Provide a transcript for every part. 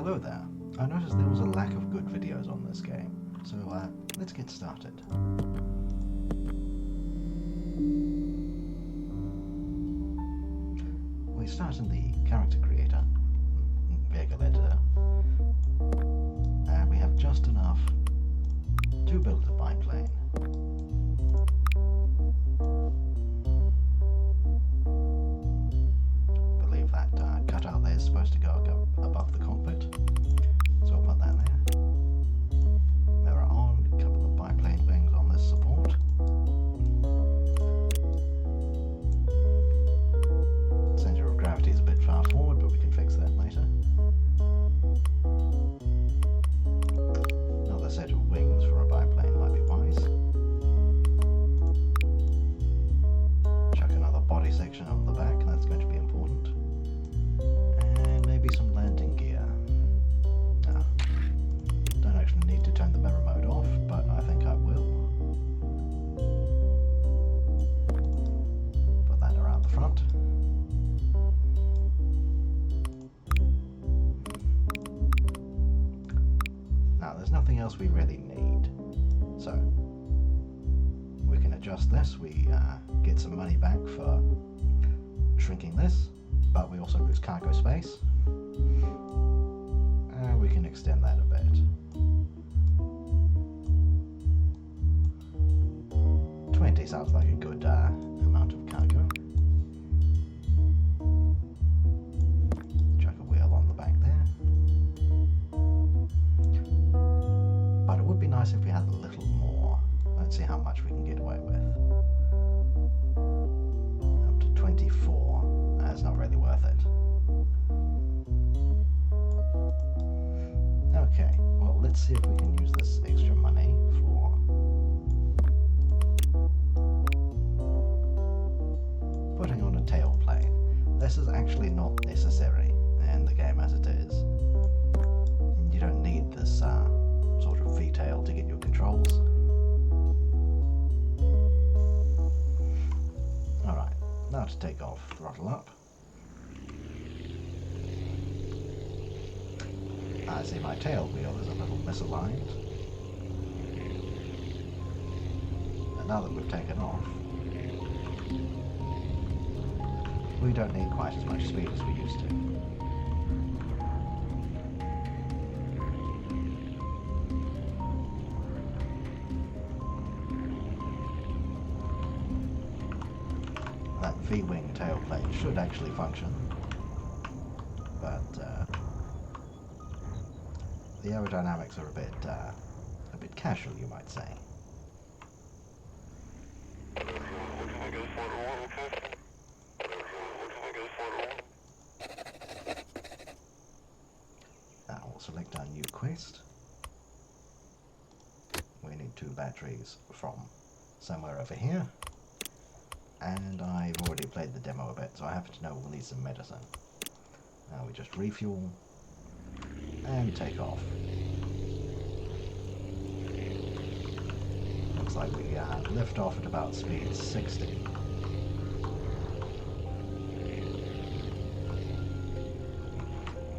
Hello there. I noticed there was a lack of good videos on this game, so let's get started. We start in the character creator, vehicle editor, and we have just enough to build a biplane. I believe that cutout there is supposed to go above the cockpit, so I'll put that there. Mirror on, a couple of biplane wings on this support. Center of gravity is a bit far forward, but we can fix that later. Another set of wings for a biplane might be wise. Chuck another body section on the back, that's going to be important. And maybe some landing gear. Don't actually need to turn the mirror mode off, but I think I will. Put that around the front. Now there's nothing else we really need, so we can adjust this. We get some money back for shrinking this, but we also lose cargo space, and we can extend that a bit. Sounds like a good amount of cargo. Chuck a wheel on the back there. But it would be nice if we had a little more. Let's see how much we can get away with. Up to 24. That's not really worth it. Okay, well, let's see if we can use this extra money for putting on a tailplane. This is actually not necessary in the game as it is. You don't need this sort of V-tail to get your controls. Alright, now to take off, throttle up. I see my tail wheel is a little misaligned. And now that we've taken off, we don't need quite as much speed as we used to. That V-wing tailplane should actually function, but the aerodynamics are a bit casual, you might say. Now we'll select our new quest. We need 2 batteries from somewhere over here. And I've already played the demo a bit, so I happen to know we'll need some medicine. Now we just refuel and take off. Looks like we lift off at about speed 60.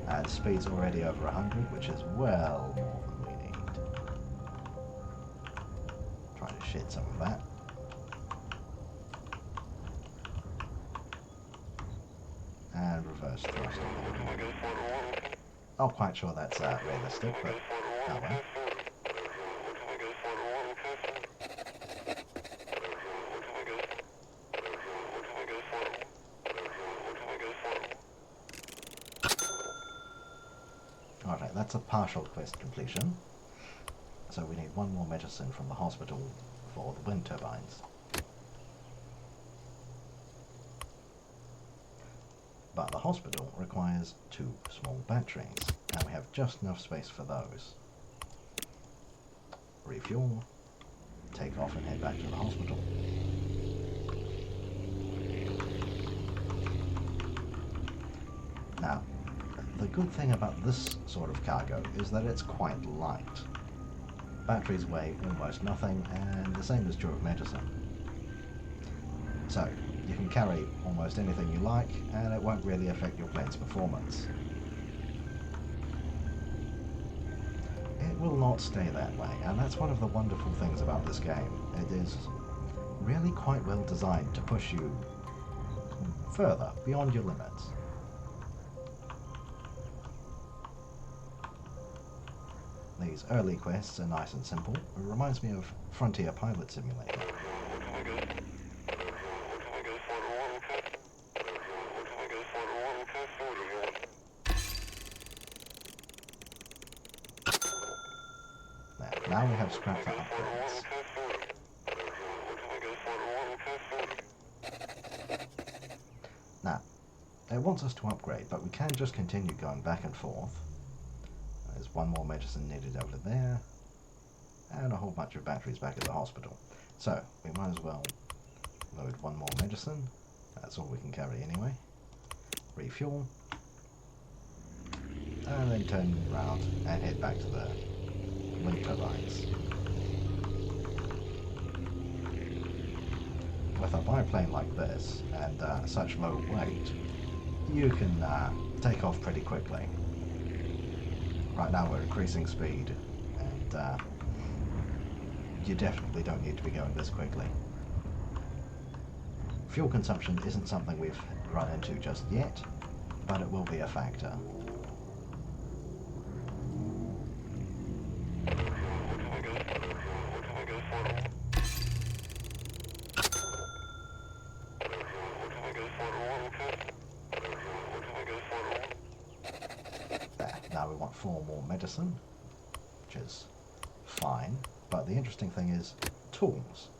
And speed's already over 100, which is well more than we need. Try to shed some of that. And reverse thrust. Not quite sure that's realistic, but oh well. Alright, that's a partial quest completion. So we need 1 more medicine from the hospital for the wind turbines. But the hospital requires 2 small batteries, and we have just enough space for those. Refuel, take off and head back to the hospital. Now, the good thing about this sort of cargo is that it's quite light. Batteries weigh almost nothing, and the same is true of medicine. So, you can carry almost anything you like, and it won't really affect your plane's performance. will not stay that way, and that's one of the wonderful things about this game. It is really quite well designed to push you further, beyond your limits. These early quests are nice and simple. It reminds me of Frontier Pilot Simulator. Now we have scrap for upgrades. Now, it wants us to upgrade, but we can just continue going back and forth. There's one more medicine needed over there, and a whole bunch of batteries back at the hospital. So, we might as well load one more medicine. That's all we can carry anyway. Refuel. And then turn around and head back to the wind turbines. With a biplane like this, and such low weight, you can take off pretty quickly. Right now we're increasing speed, and you definitely don't need to be going this quickly. Fuel consumption isn't something we've run into just yet, but it will be a factor. Now we want 4 more medicine, which is fine, but the interesting thing is tools.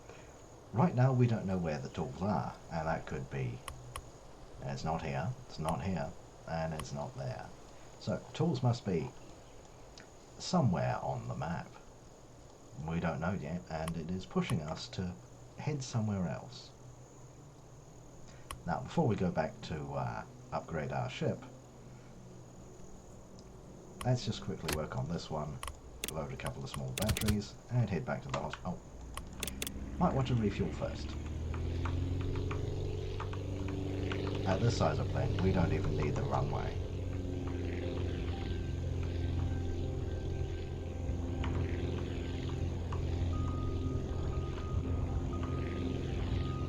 Right now we don't know where the tools are, and that could be, it's not here, and it's not there. So tools must be somewhere on the map. We don't know yet, and it is pushing us to head somewhere else. Now before we go back to upgrade our ship, let's just quickly work on this one, load a couple of small batteries, and head back to the hospital. Oh, might want to refuel first. At this size of plane, we don't even need the runway.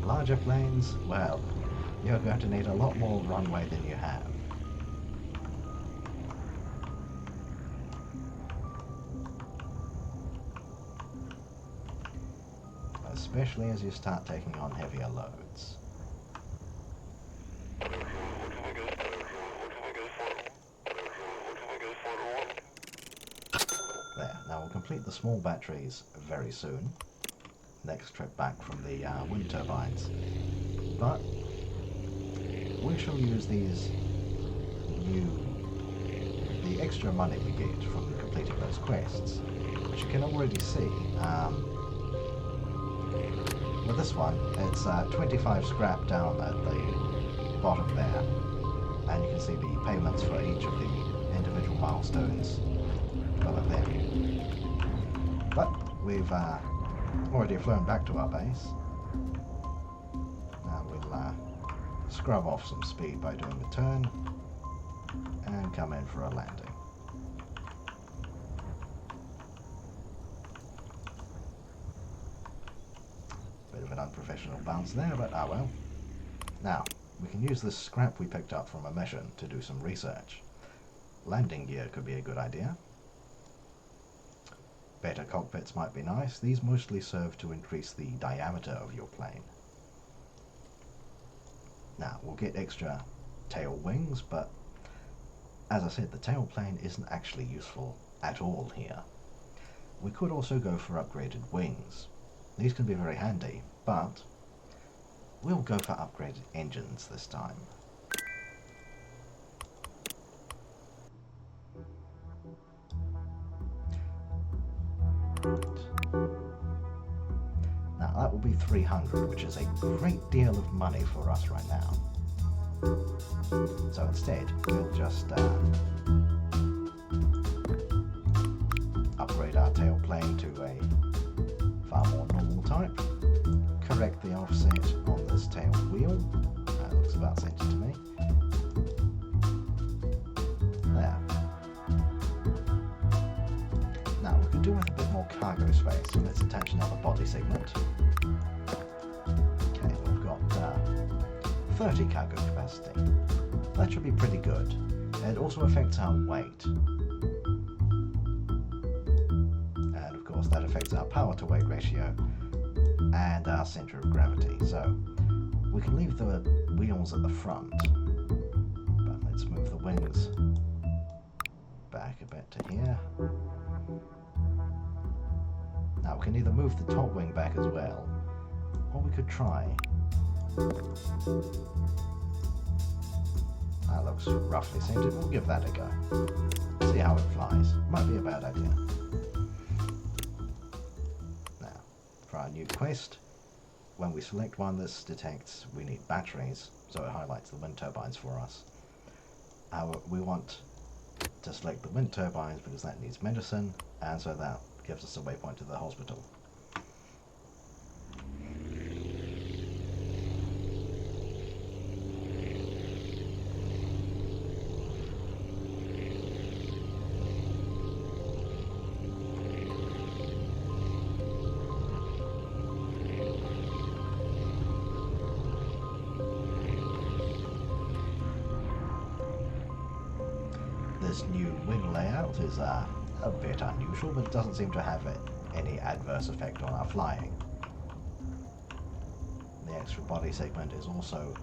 Larger planes, well, you're going to need a lot more runway than you have. Especially as you start taking on heavier loads. There, now we'll complete the small batteries very soon. Next trip back from the wind turbines. But we shall use the extra money we get from completing those quests, which you can already see. With this one, it's 25 scrap down at the bottom there, and you can see the payments for each of the individual milestones over there. But we've already flown back to our base. Now we'll scrub off some speed by doing the turn, and come in for a landing. Bit of an unprofessional bounce there, but ah well. Now, we can use this scrap we picked up from a mission to do some research. Landing gear could be a good idea. Better cockpits might be nice. These mostly serve to increase the diameter of your plane. Now, we'll get extra tail wings, but as I said, the tail plane isn't actually useful at all here. We could also go for upgraded wings. These can be very handy, but we'll go for upgraded engines this time. Now that will be 300, which is a great deal of money for us right now. So instead, we'll just upgrade our tail plane to a far more normal type. Correct the offset on this tail wheel. That looks about centered to me. There. Now we do with a bit more cargo space, so let's attach another body segment. Okay, we've got 30 cargo capacity. That should be pretty good. It also affects our weight. And of course that affects our power to weight ratio and our center of gravity. So we can leave the wheels at the front, but let's move the wings back a bit to here. Now we can either move the top wing back as well, or we could try. That looks roughly centered. We'll give that a go. See how it flies. Might be a bad idea. Now, for our new quest, when we select one, this detects we need batteries, so it highlights the wind turbines for us. We want to select the wind turbines because that needs medicine, and so that gives us a waypoint to the hospital. This new wing layout is a bit unusual, but it doesn't seem to have any adverse effect on our flying. The extra body segment is also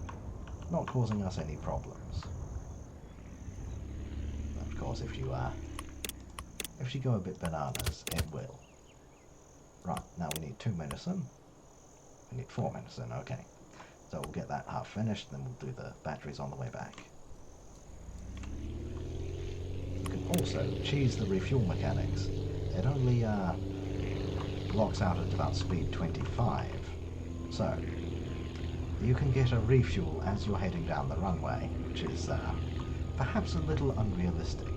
not causing us any problems. Of course, if you go a bit bananas, it will. Right, now we need 2 medicine. We need 4 medicine, okay. So we'll get that half finished, then we'll do the batteries on the way back. Also, cheese the refuel mechanics. It only locks out at about speed 25, so you can get a refuel as you're heading down the runway, which is perhaps a little unrealistic.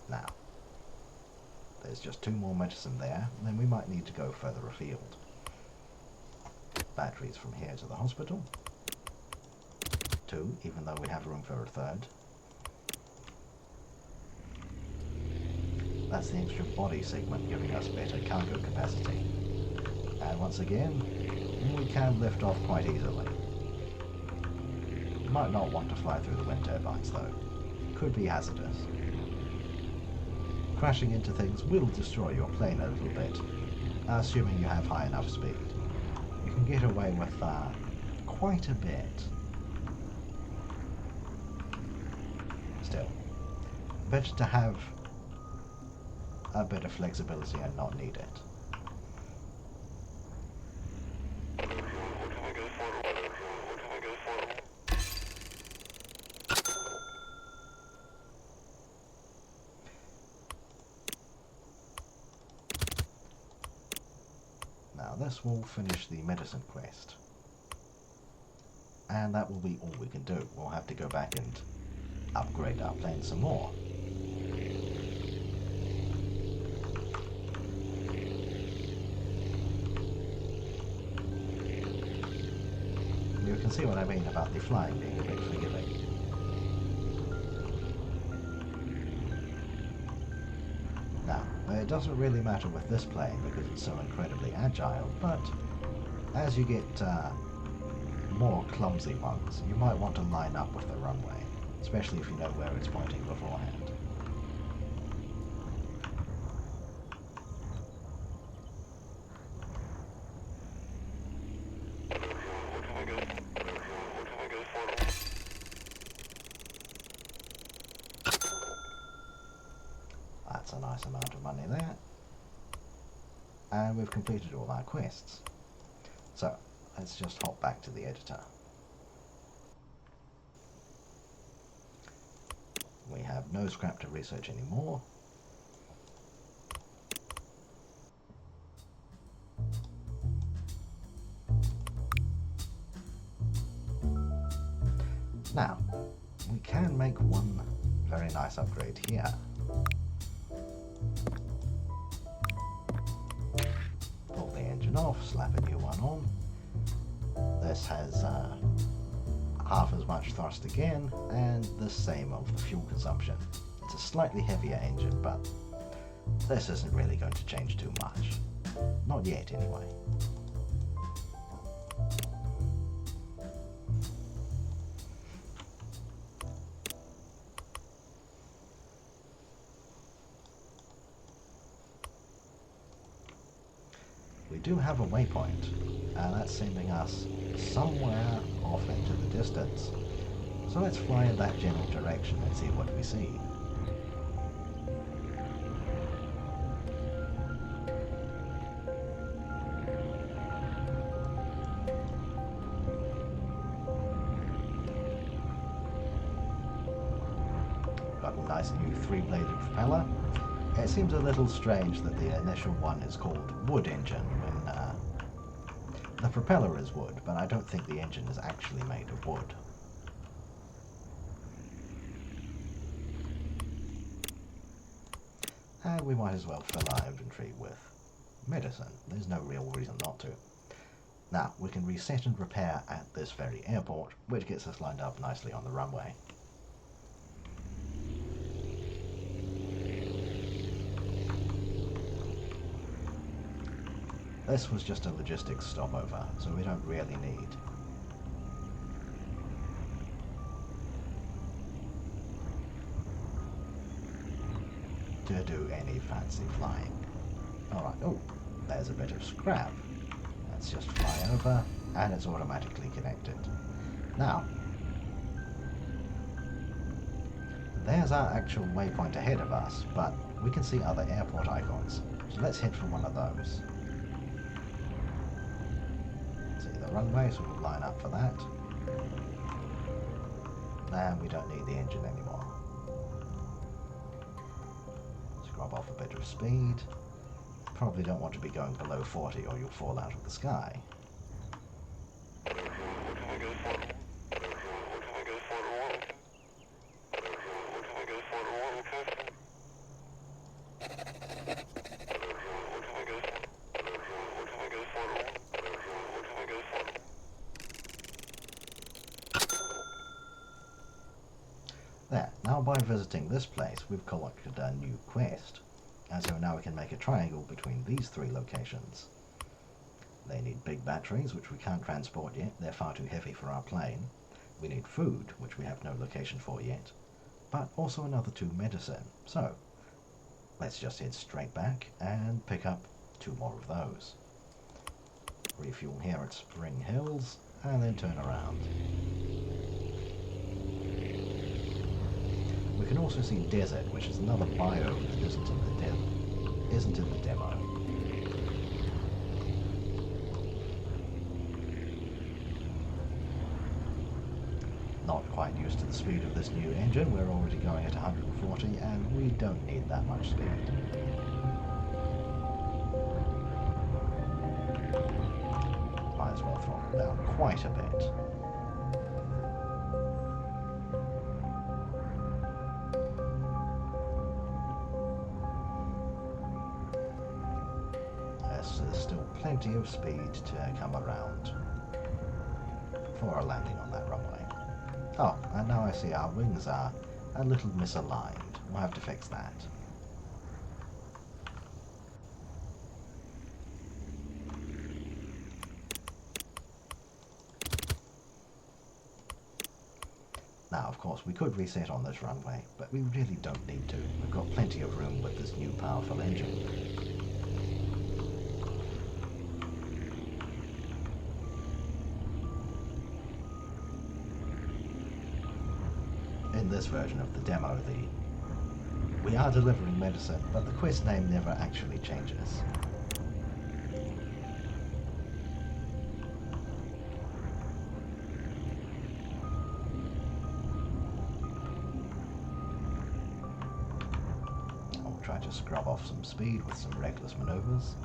Now, there's just 2 more medicine there, and then we might need to go further afield. Batteries from here to the hospital. 2, even though we have room for a 3rd. That's the extra body segment giving us better cargo capacity. And once again, we can lift off quite easily. You might not want to fly through the wind turbines though. Could be hazardous. Crashing into things will destroy your plane a little bit, assuming you have high enough speed. You can get away with quite a bit. Still, better to have a bit of flexibility and not need it. Now this will finish the medicine quest. And that will be all we can do. We'll have to go back and upgrade our plane some more. You can see what I mean about the flying being a bit forgiving. Now, it doesn't really matter with this plane because it's so incredibly agile, but as you get more clumsy ones, you might want to line up with the runway, especially if you know where it's pointing beforehand. That's a nice amount of money there. And we've completed all our quests. So, let's just hop back to the editor. We have no scrap to research anymore. Now, we can make one very nice upgrade here. Pull the engine off, slap a new one on. This has half as much thrust again, and the same of the fuel consumption. It's a slightly heavier engine, but this isn't really going to change too much. Not yet, anyway. We do have a waypoint, and that's sending us somewhere off into the distance. So let's fly in that general direction and see what we see. Got a nice new three-bladed propeller. It seems a little strange that the initial one is called wood engine when the propeller is wood, but I don't think the engine is actually made of wood. And we might as well fill our inventory with medicine. There's no real reason not to. Now, we can reset and repair at this very airport, which gets us lined up nicely on the runway. This was just a logistics stopover, so we don't really need to do any fancy flying. Alright, oh, there's a bit of scrap. Let's just fly over, and it's automatically connected. Now, there's our actual waypoint ahead of us, but we can see other airport icons. So let's head for one of those. See the runway, so we'll line up for that. And we don't need the engine anymore. Scrub off a bit of speed. Probably don't want to be going below 40 or you'll fall out of the sky. There, now by visiting this place we've collected a new quest, and so now we can make a triangle between these three locations. They need big batteries, which we can't transport yet, they're far too heavy for our plane. We need food, which we have no location for yet, but also another 2 medicine. So, let's just head straight back and pick up 2 more of those. Refuel here at Spring Hills, and then turn around. We can also see desert, which is another biome that isn't in the demo. Not quite used to the speed of this new engine. We're already going at 140, and we don't need that much speed. Might as well throttle down quite a bit. There's still plenty of speed to come around for a landing on that runway. Oh, and now I see our wings are a little misaligned. We'll have to fix that. Now, of course, we could reset on this runway, but we really don't need to. We've got plenty of room with this new powerful engine. In this version of the demo, we are delivering medicine, but the quest name never actually changes. I'll try to scrub off some speed with some reckless maneuvers.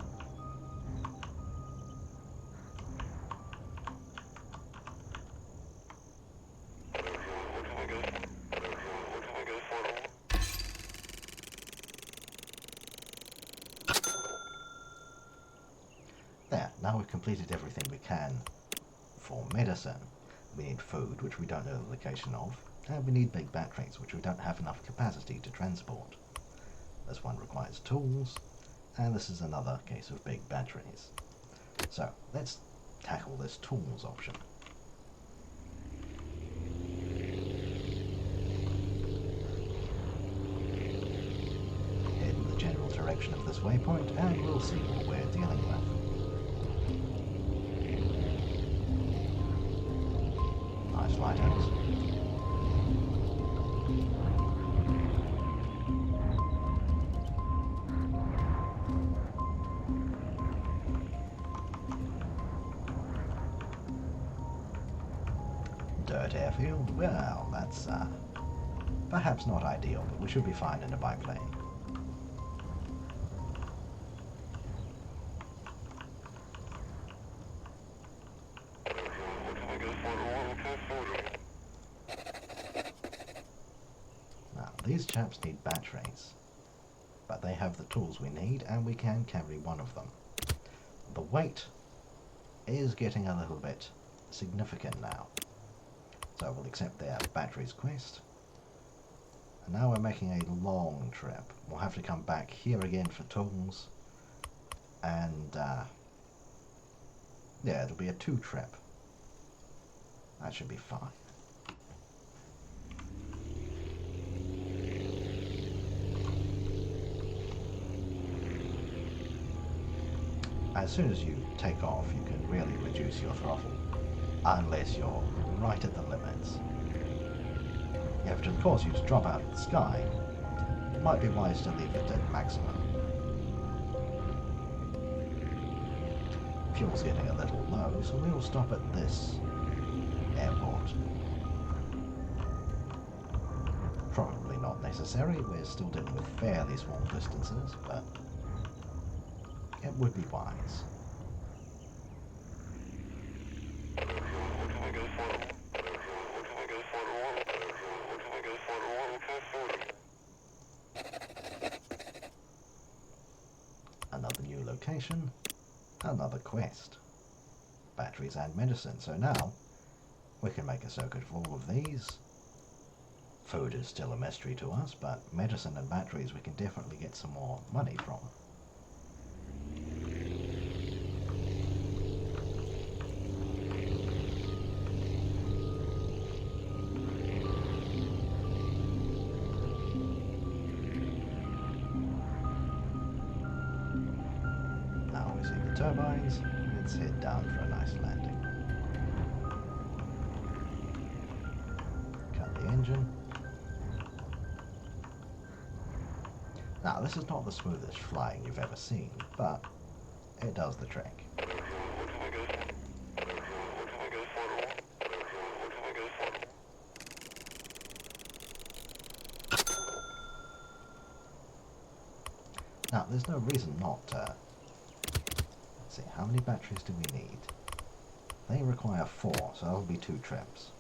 now we've completed everything we can for medicine. We need food, which we don't know the location of, and we need big batteries, which we don't have enough capacity to transport. This one requires tools, and this is another case of big batteries. So let's tackle this tools option. Head in the general direction of this waypoint, and we'll see what we're dealing with. Nice lighthouse. Dirt airfield, well, that's perhaps not ideal, but we should be fine in a biplane. Now, these chaps need batteries, but they have the tools we need, and we can carry one of them. The weight is getting a little bit significant now. So we'll accept their batteries quest. And now we're making a long trip. We'll have to come back here again for tools. And yeah, it'll be a 2 trip. That should be fine. As soon as you take off, you can really reduce your throttle, unless you're right at the limits. You have to, of course, use drop out of the sky. It might be wise to leave it at maximum. Fuel's getting a little low, so we'll stop at this airport. Probably not necessary, we're still dealing with fairly small distances, but it would be wise. Another new location, another quest. Batteries and medicine, so now we can make a circuit of all of these. Food is still a mystery to us, but medicine and batteries we can definitely get some more money from. Turbines, let's head down for a nice landing. Cut the engine. Now, this is not the smoothest flying you've ever seen, but it does the trick. Now, there's no reason not to. How many batteries do we need? They require 4, so that'll be 2 trips.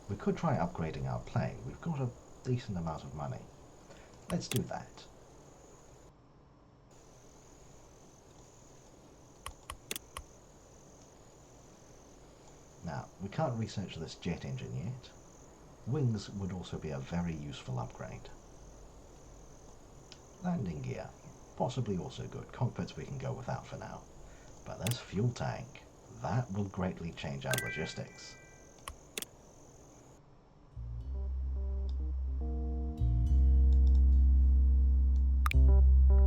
We could try upgrading our plane. We've got a decent amount of money. Let's do that. Now, we can't research this jet engine yet. Wings would also be a very useful upgrade. Landing gear. Possibly also good. Cockpits we can go without for now. But this fuel tank, that will greatly change our logistics.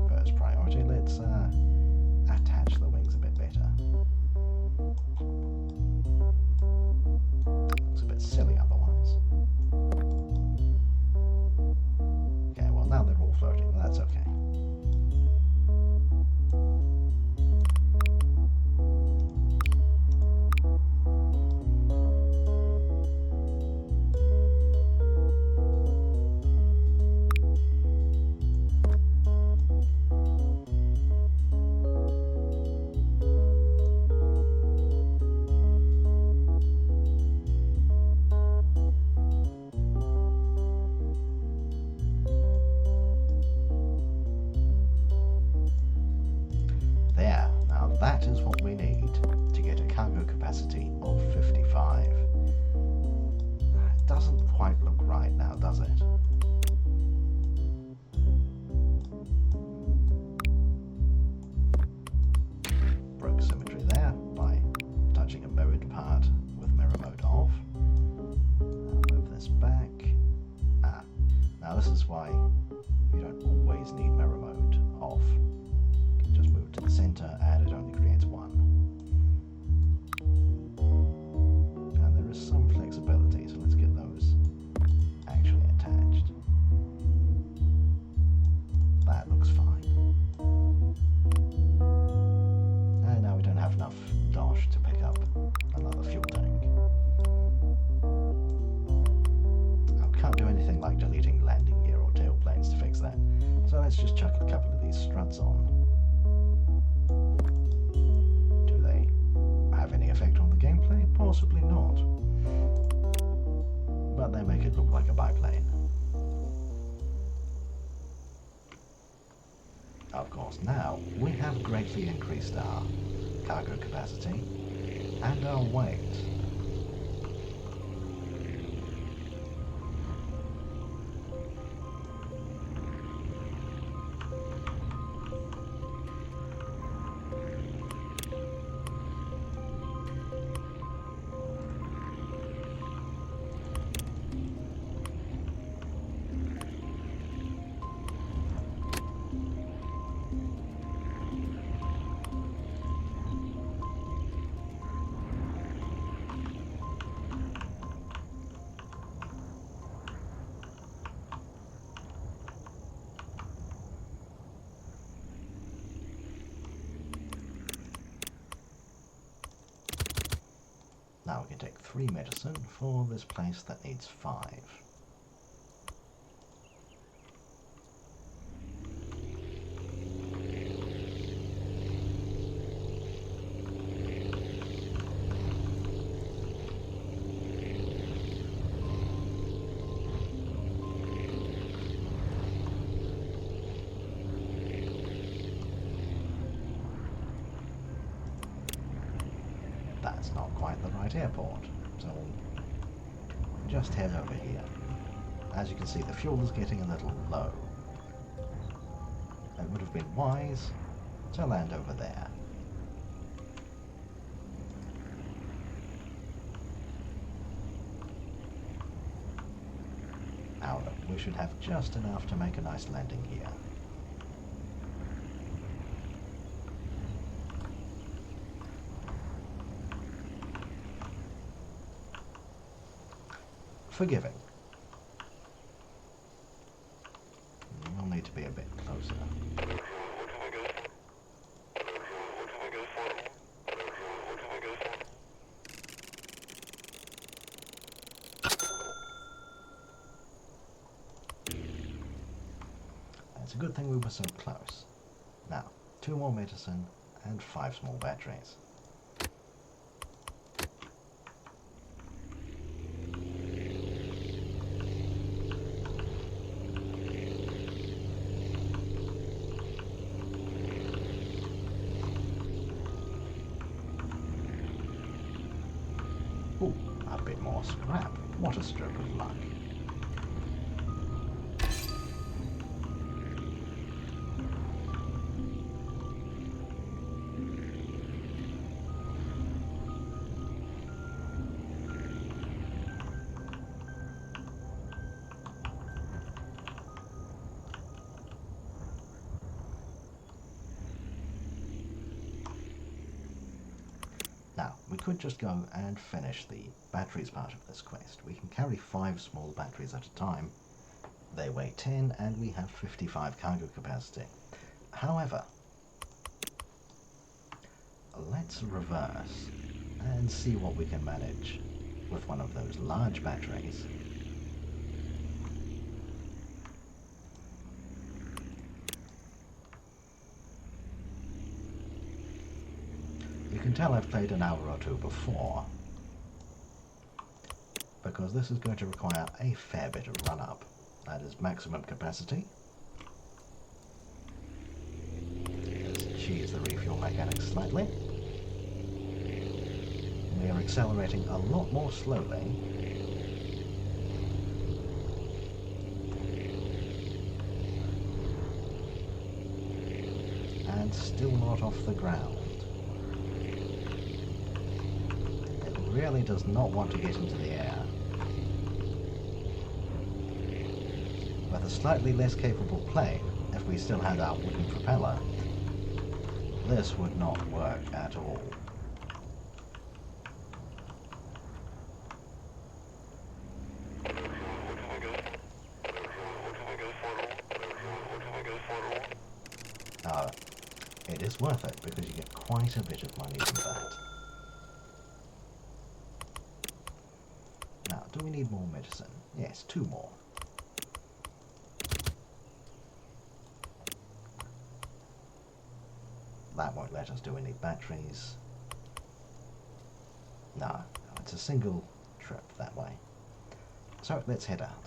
First priority, let's attach the wings a bit better. Looks a bit silly otherwise. Okay, well now they're all floating, but that's okay. that is what we need to get a cargo capacity of 55. It doesn't quite look right now, does it? Broke symmetry there by touching a mirrored part with mirror mode off. I'll move this back. Now this is why you don't always need mirror mode off. You can just move to the center and it only creates one. And there is some flexibility, so let's get those actually attached. That looks fine. And now we don't have enough dosh to pick up another fuel tank. I can't do anything like deleting landing gear or tailplanes to fix that, so let's just chuck a couple of these struts on. Do they have any effect on the gameplay? Possibly not. But they make it look like a biplane. Of course, now we have greatly increased our cargo capacity and our weight. Now we can take 3 medicine for this place that needs 5. That's not quite the right airport, so we'll just head over here. As you can see, the fuel is getting a little low. It would have been wise to land over there. Now look, we should have just enough to make a nice landing here. Forgiving. We'll need to be a bit closer. It's a good thing we were so close. Now, 2 more medicine and 5 small batteries. Ooh, a bit more scrap. What a stroke of luck. Now, we could just go and finish the batteries part of this quest. We can carry 5 small batteries at a time. They weigh 10 and we have 55 cargo capacity. However, let's reverse and see what we can manage with one of those large batteries. You can tell I've played an hour or 2 before, because this is going to require a fair bit of run-up. That is maximum capacity. As cheese the refuel mechanics slightly. We are accelerating a lot more slowly. And still not off the ground. It really does not want to get into the air. With a slightly less capable plane, if we still had our wooden propeller, this would not work at all. It is worth it because you get quite a bit of money from that. Now, do we need more medicine? Yes, 2 more. That won't let us do any batteries. No, it's a single trip that way. So let's head out.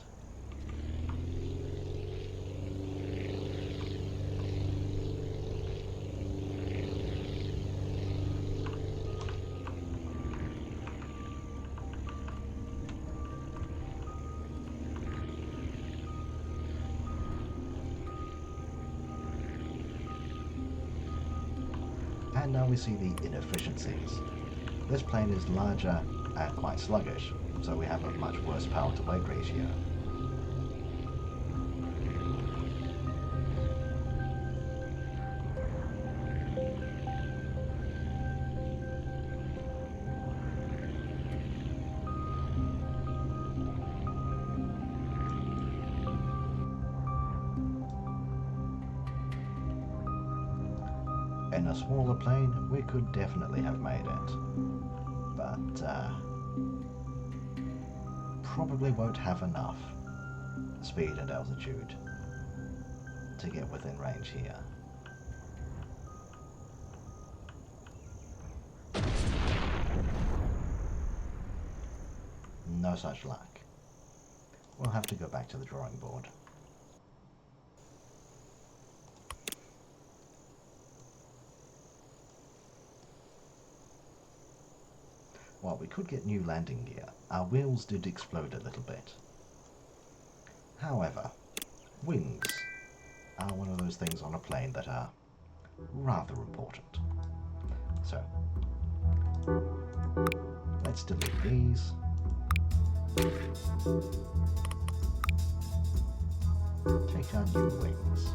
And now we see the inefficiencies. This plane is larger and quite sluggish, so we have a much worse power to weight ratio. In a smaller plane, we could definitely have made it, but probably won't have enough speed and altitude to get within range here. No such luck. We'll have to go back to the drawing board. Well, we could get new landing gear. Our wheels did explode a little bit. However, wings are one of those things on a plane that are rather important. So, let's delete these. Take our new wings.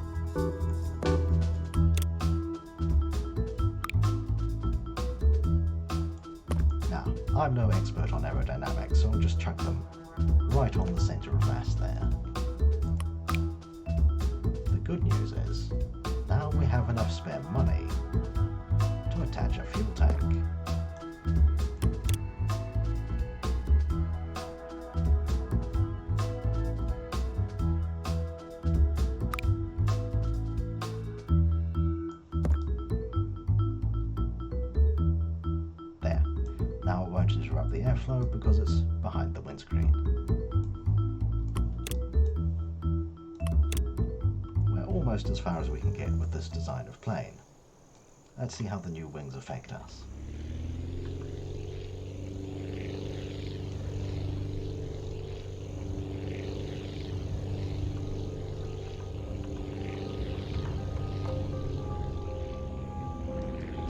I'm no expert on aerodynamics, so I'll just chuck them right on the centre of mass there. The good news is, now we have enough spare money to attach a fuel tank. Now it won't interrupt the airflow because it's behind the windscreen. We're almost as far as we can get with this design of plane. Let's see how the new wings affect us.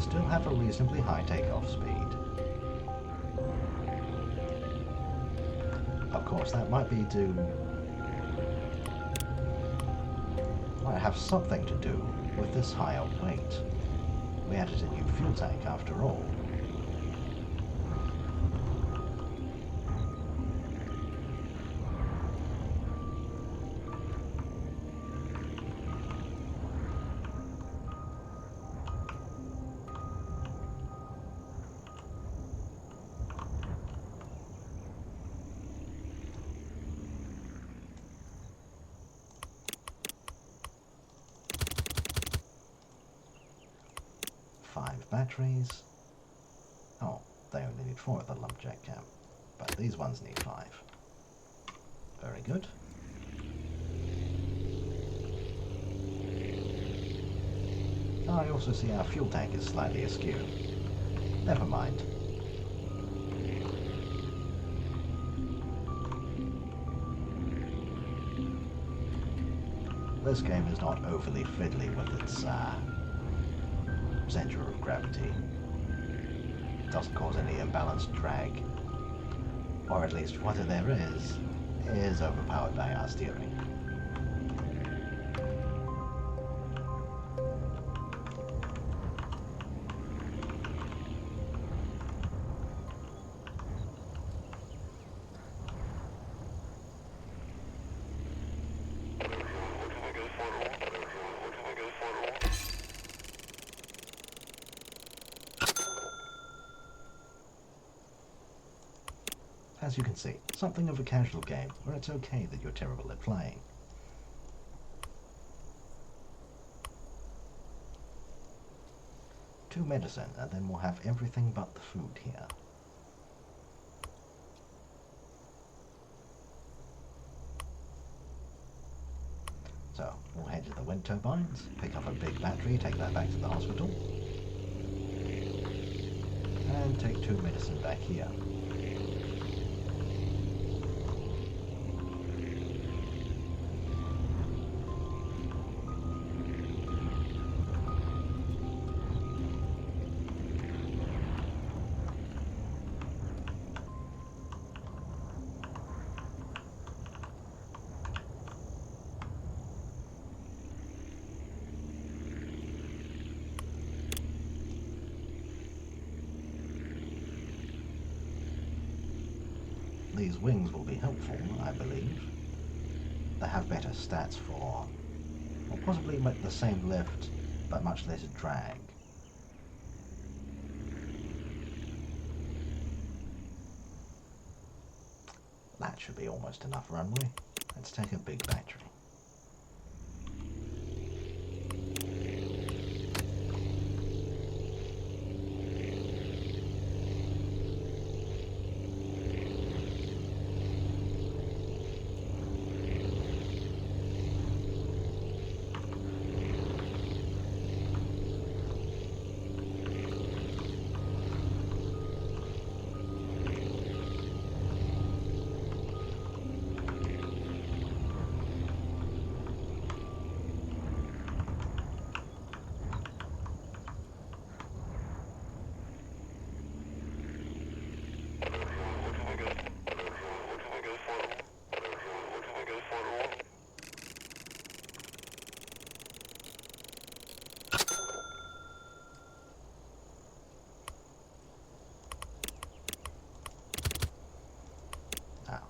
Still have a reasonably high takeoff speed. Of course, that might have something to do with this higher weight. We added a new fuel tank after all. Batteries. Oh, they only need 4 at the lumberjack camp, but these ones need 5. Very good. I also see our fuel tank is slightly askew. Never mind. This game is not overly fiddly with its center of gravity. It doesn't cause any imbalanced drag. Or at least what there is overpowered by our steering. As you can see, something of a casual game where it's okay that you're terrible at flying. Two medicine, and then we'll have everything but the food here. So, we'll head to the wind turbines, pick up a big battery, take that back to the hospital, and take two medicine back here. These wings will be helpful, I believe. They have better stats for, or possibly the same lift, but much less drag. That should be almost enough runway. Let's take a big battery.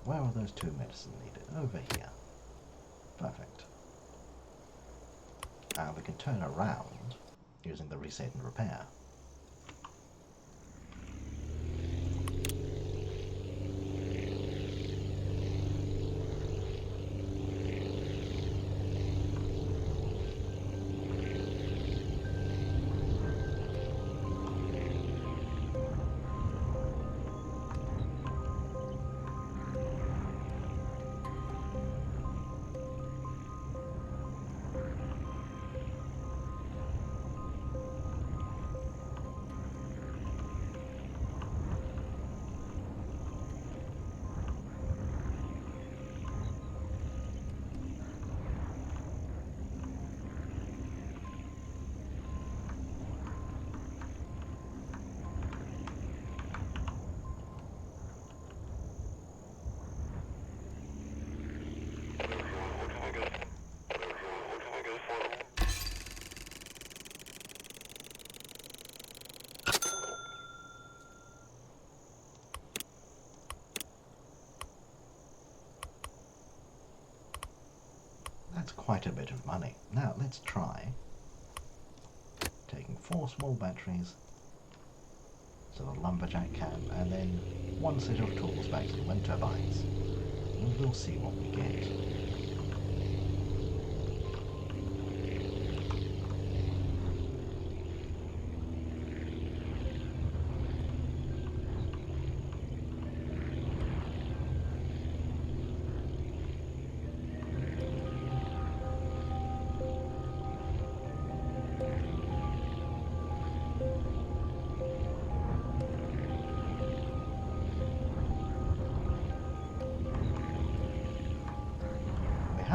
Where are those two medicine needed? Over here. Perfect. Now we can turn around using the reset and repair. That's quite a bit of money. Now let's try taking 4 small batteries to the lumberjack camp and then 1 set of tools back to the wind turbines. And we'll see what we get.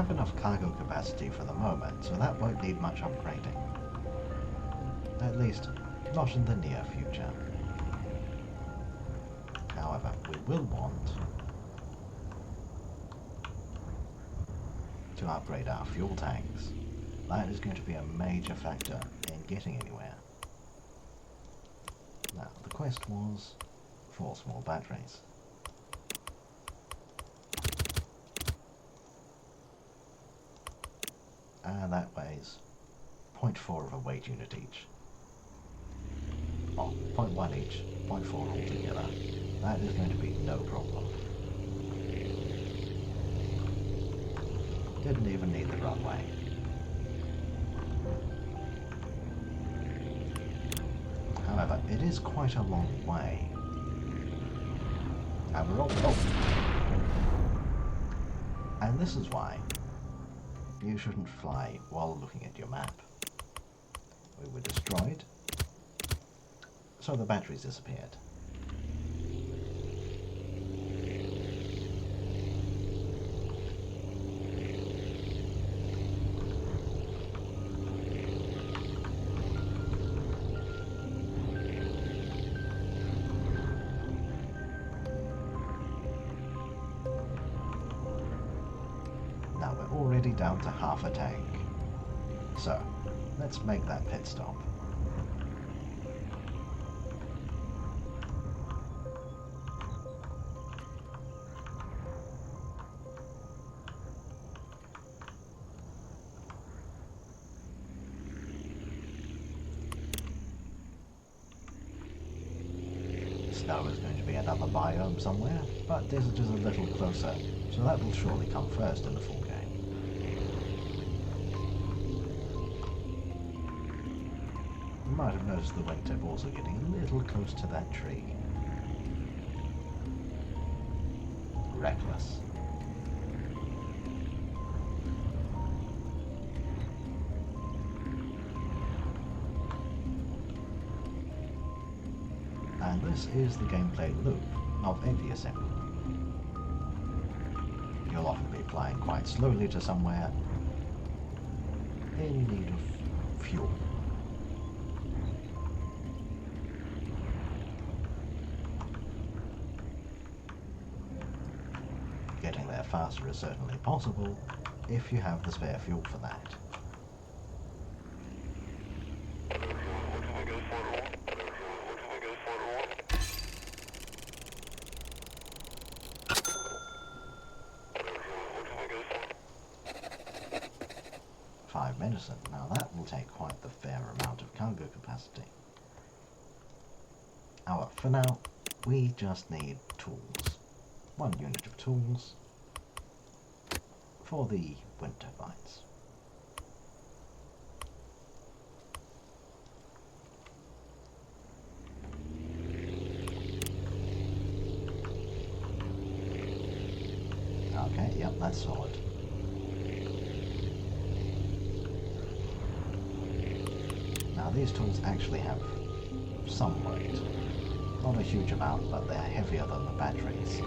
have enough cargo capacity for the moment, so that won't need much upgrading. At least, not in the near future. However, we will want to upgrade our fuel tanks. That is going to be a major factor in getting anywhere. Now, the quest was 4 small batteries. And that weighs 0.4 of a weight unit each. Oh, 0.1 each, 0.4 altogether. That is going to be no problem. Didn't even need the runway. However, it is quite a long way. And we're all... oh! And this is why you shouldn't fly while looking at your map. We were destroyed, so the batteries disappeared. Now we're already down to half a tank. So, let's make that pit stop. Snow is going to be another biome somewhere, but desert is a little closer, so that will surely come first in the full game. You might have noticed the wingtip also getting a little close to that tree. Reckless. And this is the gameplay loop of Aviassembly. You'll often be flying quite slowly to somewhere in need of fuel. Getting there faster is certainly possible if you have the spare fuel for that. Medicine. Now that will take quite the fair amount of cargo capacity. However, for now, we just need tools. 1 unit of tools for the wind turbines. Okay, yep, that's solid. Now these tools actually have some weight. Not a huge amount, but they're heavier than the batteries.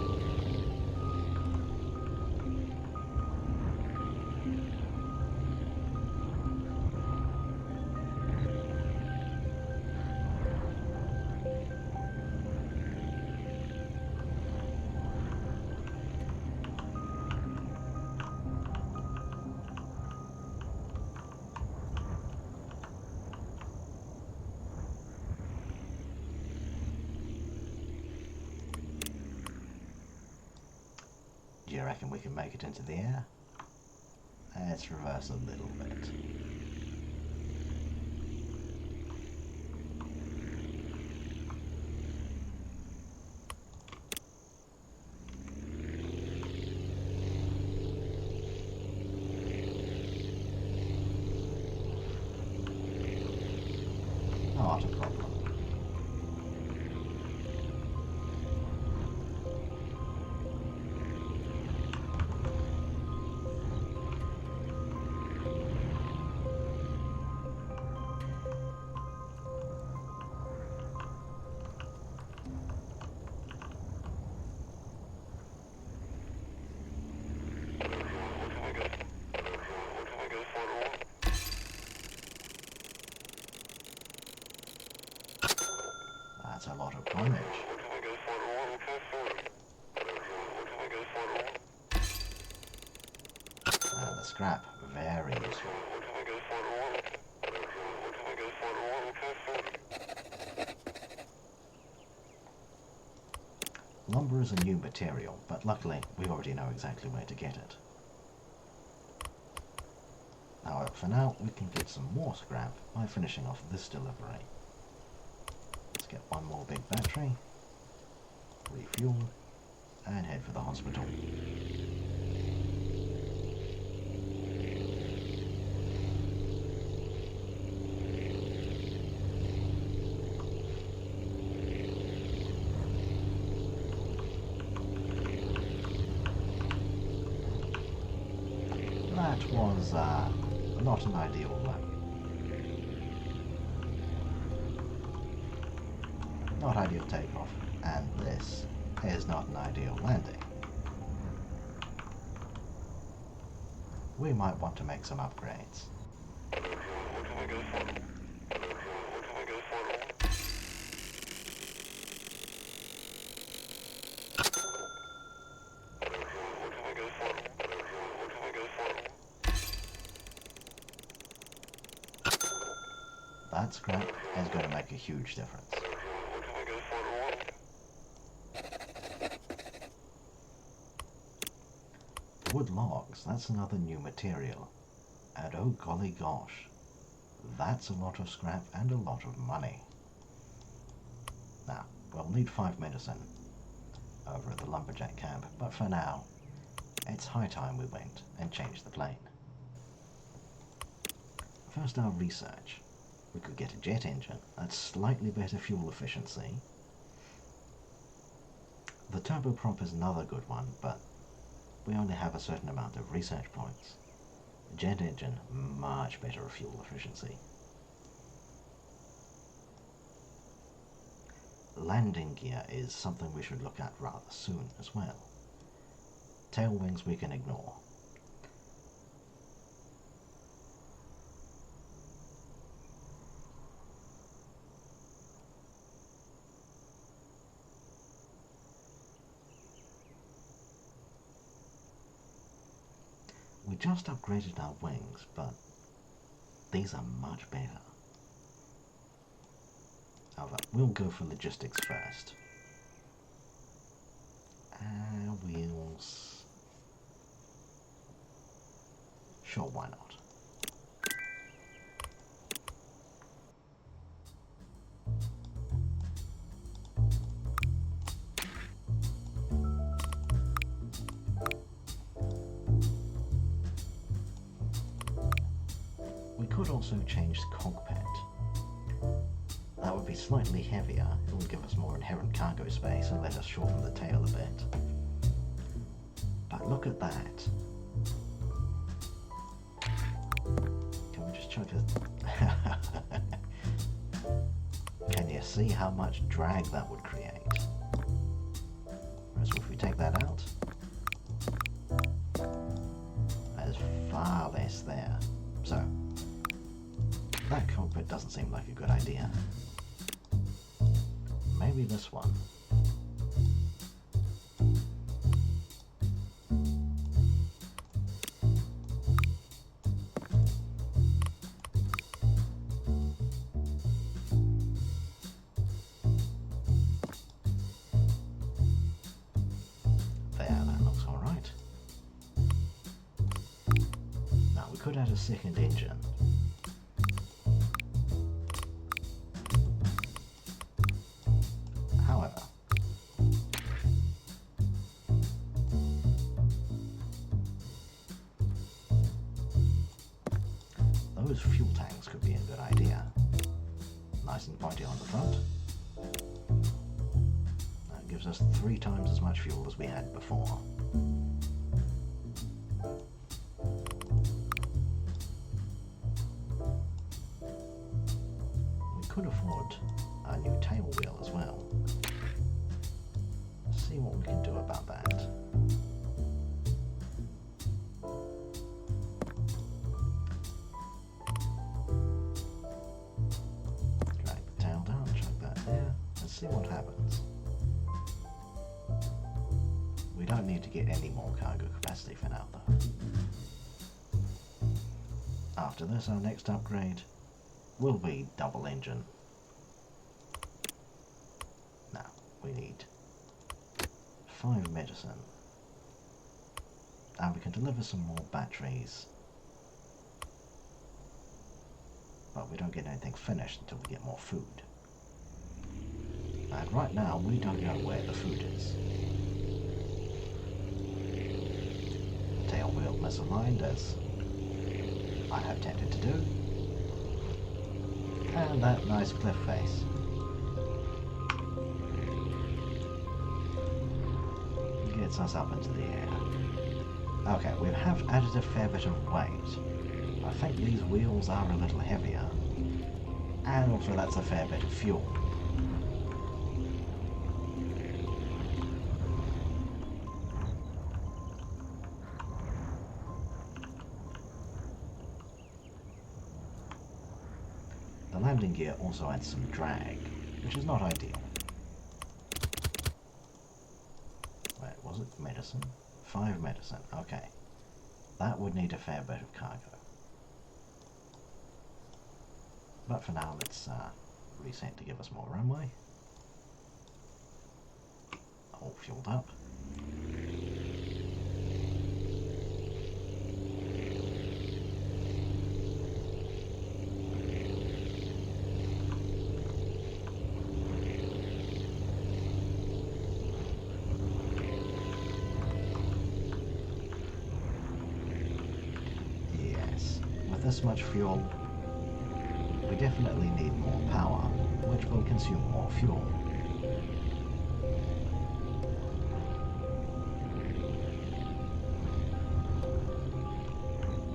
Do you reckon we can make it into the air? Let's reverse a little bit. Not a problem. That's a lot of coinage. And the scrap, very useful. Lumber is a new material, but luckily we already know exactly where to get it. However, for now we can get some more scrap by finishing off this delivery. Let's get one more big battery, refuel, and head for the hospital. That was not an ideal one. Not ideal takeoff, and this is not an ideal landing. We might want to make some upgrades. That scrap is going to make a huge difference. Wood logs, that's another new material. And oh golly gosh, that's a lot of scrap and a lot of money. Now, we'll need 5 medicine over at the lumberjack camp, but for now, it's high time we went and changed the plane. First, our research. We could get a jet engine, that's slightly better fuel efficiency. The turboprop is another good one, but we only have a certain amount of research points. A jet engine, much better fuel efficiency. Landing gear is something we should look at rather soon as well. Tail wings we can ignore. We just upgraded our wings, but these are much better. However, we'll go for logistics first. Wheels. Sure, why not? We could also change the cockpit. That would be slightly heavier, it would give us more inherent cargo space and let us shorten the tail a bit. But look at that. Can we just chuck it? Can you see how much drag that would create? Whereas if we take that out, there's far less there. So, that cockpit doesn't seem like a good idea. Maybe this one. There, that looks alright. Now we could add a second engine. However, those fuel tanks could be a good idea. Nice and pointy on the front. That gives us 3 times as much fuel as we had before. We could afford a new tail wheel as well. See what we can do about that. Drag the tail down, chuck that there. Let's see what happens. We don't need to get any more cargo capacity for now though. After this, our next upgrade will be double engine. Now, we need 5 medicine. And we can deliver some more batteries. But we don't get anything finished until we get more food. And right now, we don't know where the food is. Tail wheel misaligned as I have tended to do. And that nice cliff face. Gets us up into the air. Okay, we have added a fair bit of weight. I think these wheels are a little heavier. And also that's a fair bit of fuel. The landing gear also adds some drag, which is not ideal. Wait, was it medicine? 5 medicine, okay. That would need a fair bit of cargo. But for now, let's reset to give us more runway. All fueled up. Yes, with this much fuel, we definitely need more power, which will consume more fuel.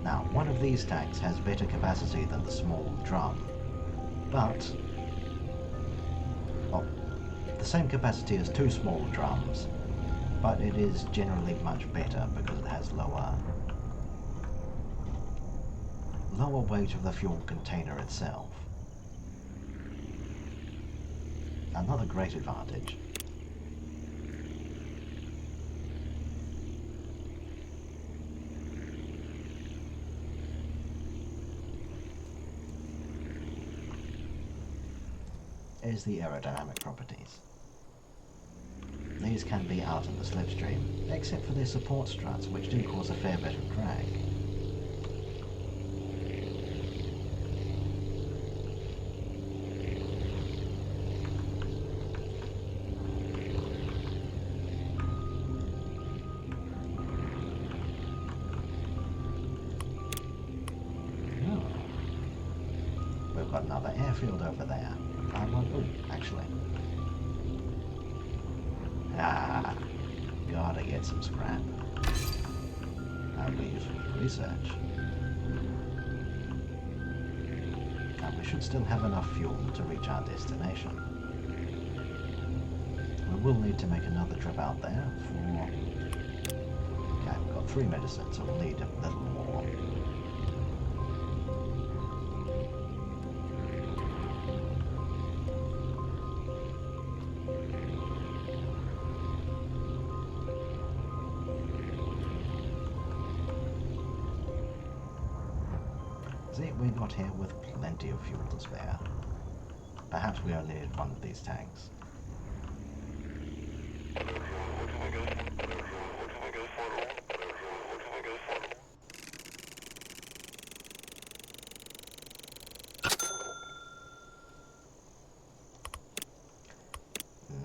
Now, one of these tanks has better capacity than the small drum, but well, the same capacity as 2 small drums, but it is generally much better because it has lower weight of the fuel container itself. Another great advantage is the aerodynamic properties. These can be out in the slipstream, except for their support struts, which do cause a fair bit of drag. We've got another airfield over there. Actually. Gotta get some scrap. That'll be useful for research. And we should still have enough fuel to reach our destination. We will need to make another trip out there for... Okay, we've got 3 medicines, so we'll need a little more. See, we got here with plenty of fuel to spare. Perhaps we only need one of these tanks.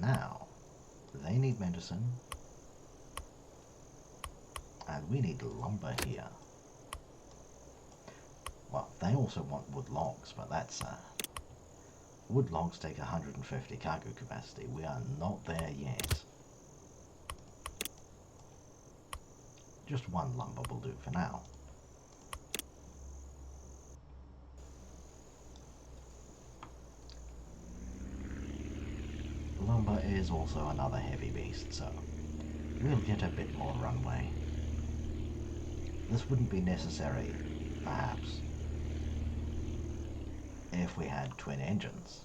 Now, they need medicine, and we need lumber here. Well, they also want wood logs, but that's wood logs take 150 cargo capacity. We are not there yet. Just 1 lumber will do for now. Lumber is also another heavy beast, so we'll get a bit more runway. This wouldn't be necessary, perhaps, if we had twin engines.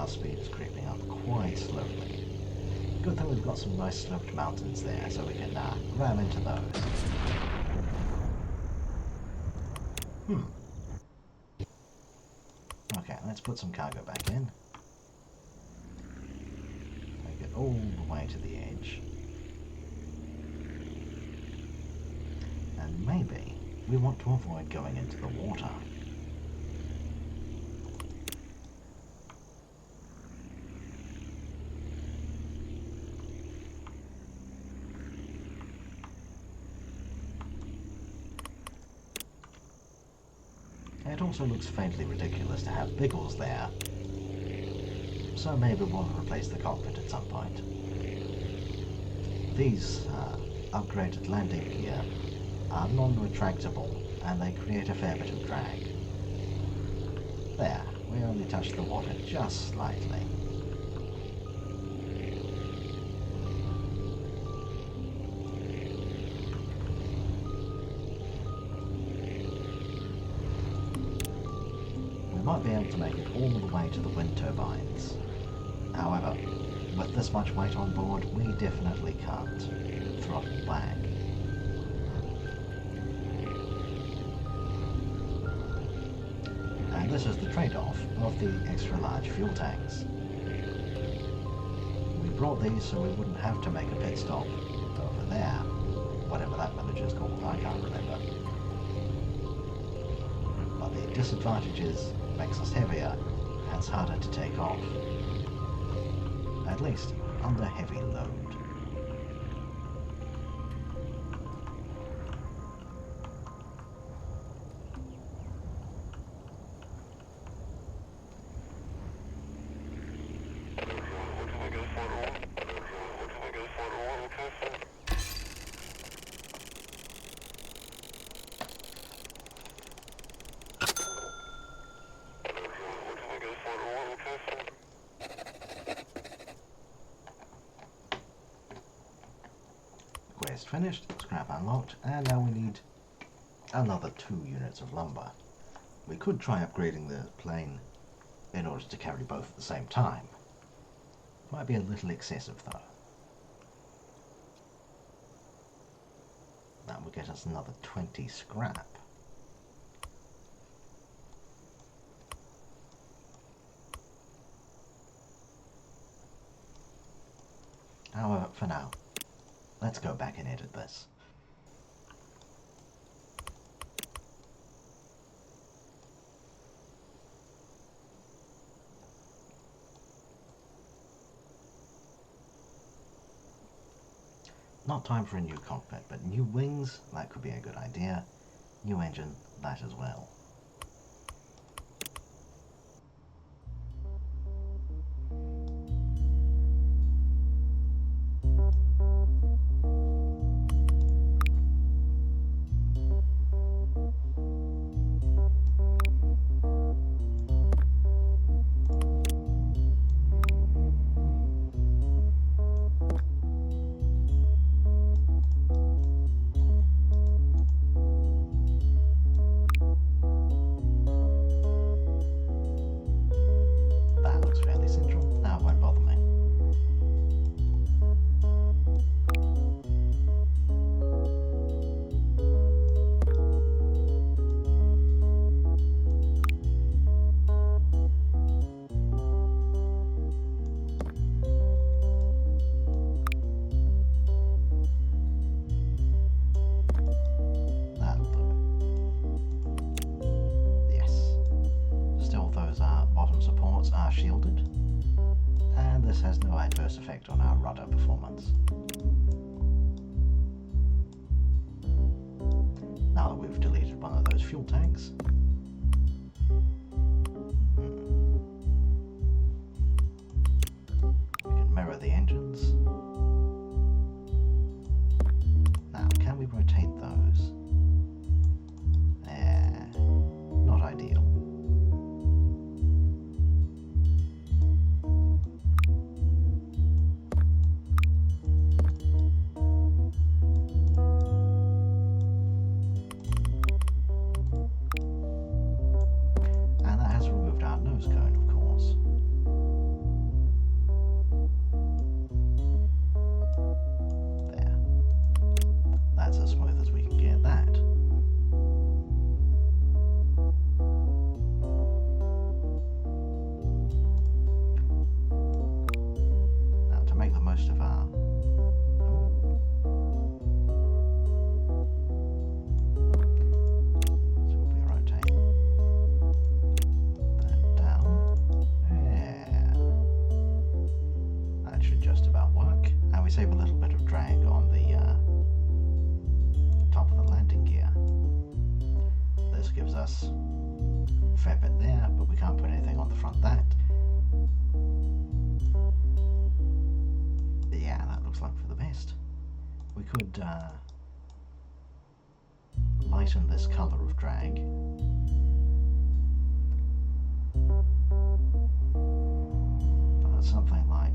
our speed is creeping up quite slowly. Good thing we've got some nice sloped mountains there, so we can ram into those. Okay, let's put some cargo back in. Take it all the way to the edge. And maybe we want to avoid going into the water. It also looks faintly ridiculous to have Biggles there, so maybe we'll replace the cockpit at some point. These upgraded landing gear are non-retractable and they create a fair bit of drag. There, we only touched the water just slightly. Might be able to make it all the way to the wind turbines. However, with this much weight on board, we definitely can't throttle back. And this is the trade-off of the extra large fuel tanks. We brought these so we wouldn't have to make a pit stop over there, whatever that village is called, I can't remember. But the disadvantage is makes us heavier and it's harder to take off. At least under heavy load. Quest finished, scrap unlocked, and now we need another 2 units of lumber. We could try upgrading the plane in order to carry both at the same time. Might be a little excessive though. That would get us another 20 scrap. However, for now, let's go back and edit this. Not time for a new cockpit, but new wings, that could be a good idea. New engine, that as well. Are shielded, and this has no adverse effect on our rudder performance. Now that we've deleted one of those fuel tanks, we can mirror the engines. Now, can we rotate those? Not ideal. drag on the top of the landing gear. This gives us a fair bit there, but we can't put anything on the front that. Yeah, that looks like for the best. We could lighten this colour of drag. But something like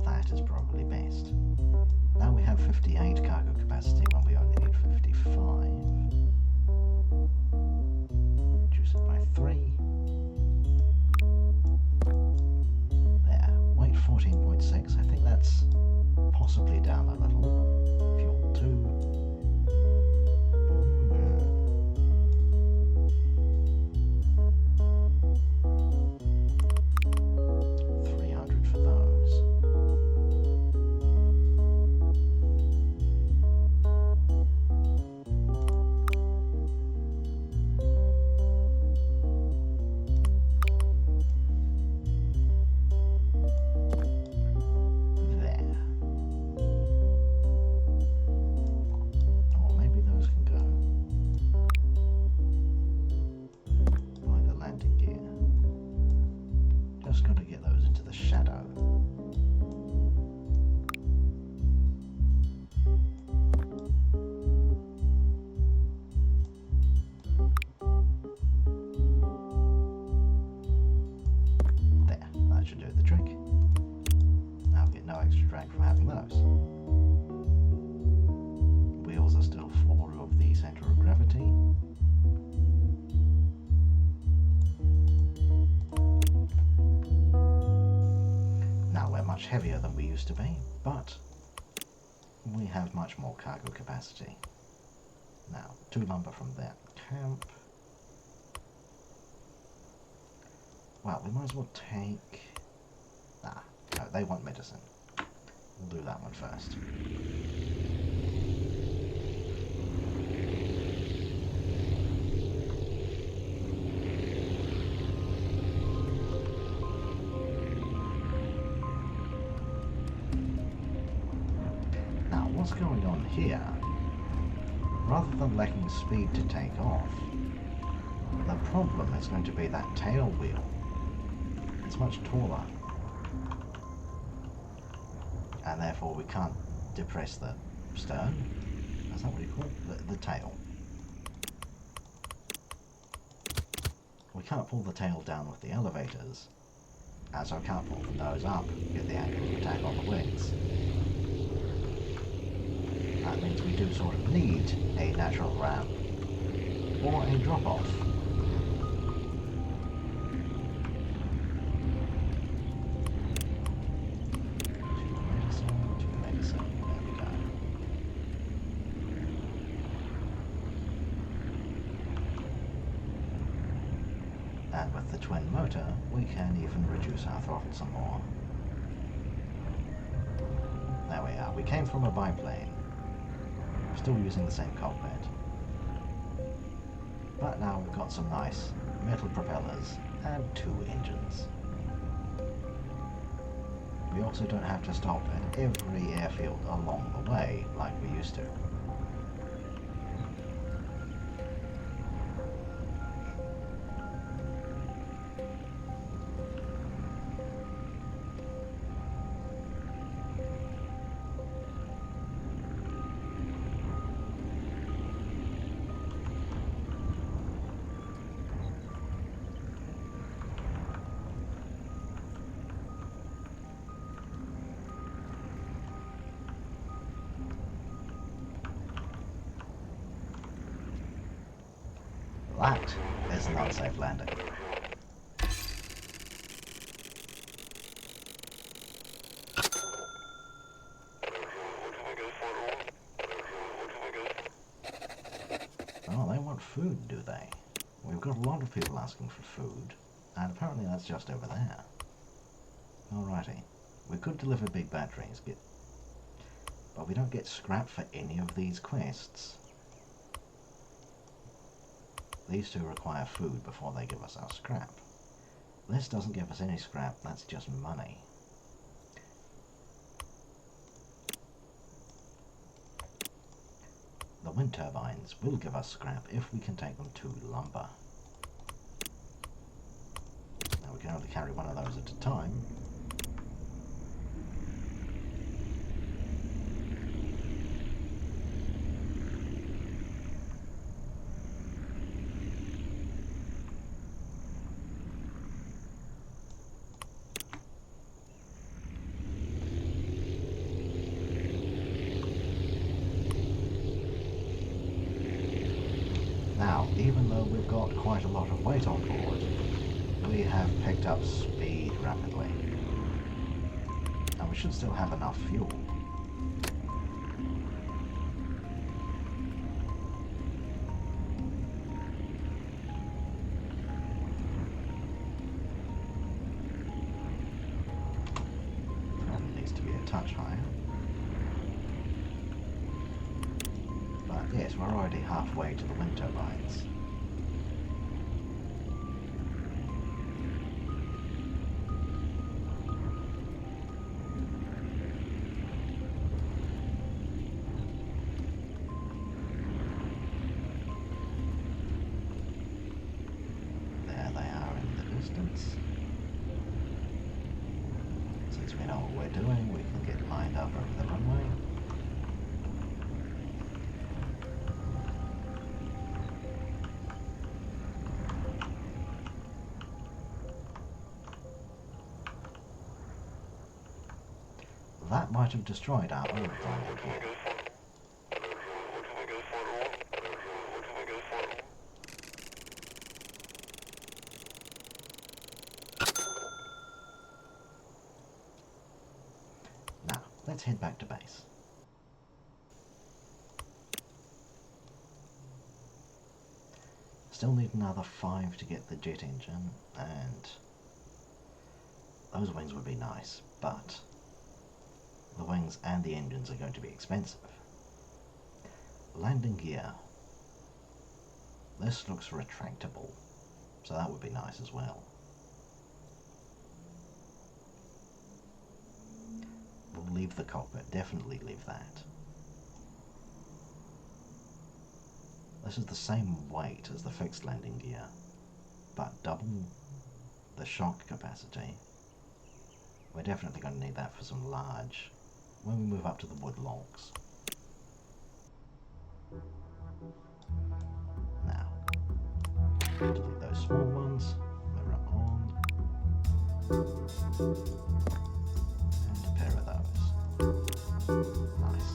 that is probably best. Now we have 58 cargo capacity when we only need 55. Reduce it by 3. There, weight 14.6. I think that's possibly down a little. Fuel 2. 300 for those. Heavier than we used to be, but we have much more cargo capacity. Now, 2 lumber from that camp. Well, we might as well take... Ah, no, they want medicine. We'll do that one first. What's going on here? Rather than lacking speed to take off, the problem is going to be that tail wheel. It's much taller, and therefore we can't depress the stern. Is that what you call it? The tail. We can't pull the tail down with the elevators, and so I can't pull the nose up, get the angle of attack on the wings. That means we do sort of need a natural ramp or a drop-off. Two medicine, there we go. And with the twin motor, we can even reduce our throttle some more. There we are. We came from a biplane. Still using the same cockpit. But now we've got some nice metal propellers and 2 engines. We also don't have to stop at every airfield along the way like we used to. That is an unsafe landing. Oh, they want food, do they? We've got a lot of people asking for food, and apparently that's just over there. Alrighty. We could deliver big batteries, but we don't get scrap for any of these quests. These two require food before they give us our scrap. This doesn't give us any scrap, that's just money. The wind turbines will give us scrap if we can take them to lumber. Now we can only carry one of those at a time. Now, even though we've got quite a lot of weight on board, we have picked up speed rapidly. And we should still have enough fuel. That needs to be a touch higher. But yes, we're already halfway to the wind turbines. There they are in the distance. Since we know what we're doing, we can get lined up over the runway. That might have destroyed our old landing gear. Now, let's head back to base. Still need another 5 to get the jet engine, and those wings would be nice, but the wings and the engines are going to be expensive. Landing gear. This looks retractable, so that would be nice as well. We'll leave the cockpit, definitely leave that. This is the same weight as the fixed landing gear, but double the shock capacity. We're definitely going to need that for some large, when we move up to the wood logs. Now, delete those small ones, mirror on, and a pair of those. Nice.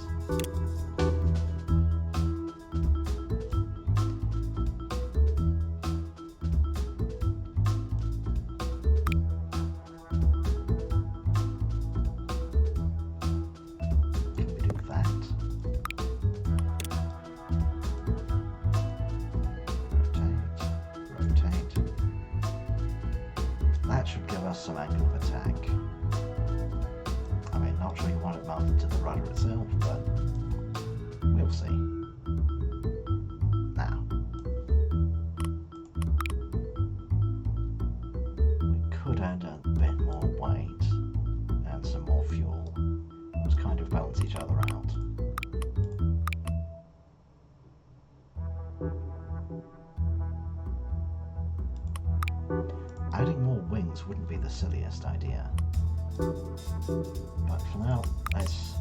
Should give us some angle of attack. I mean, not sure you want it mounted to the rudder itself, but we'll see. Now, we could add a bit more weight and some more fuel. Just kind of balance each other out. Adding more wings wouldn't be the silliest idea. But for now, let's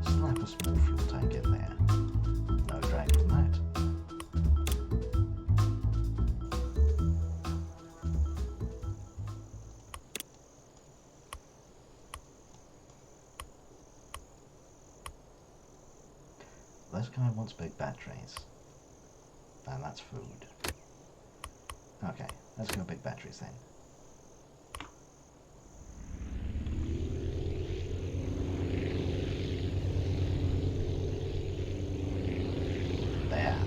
slap a small fuel tank in there. No drag from that. This guy wants big batteries. And that's food. Okay, let's go big batteries then. There.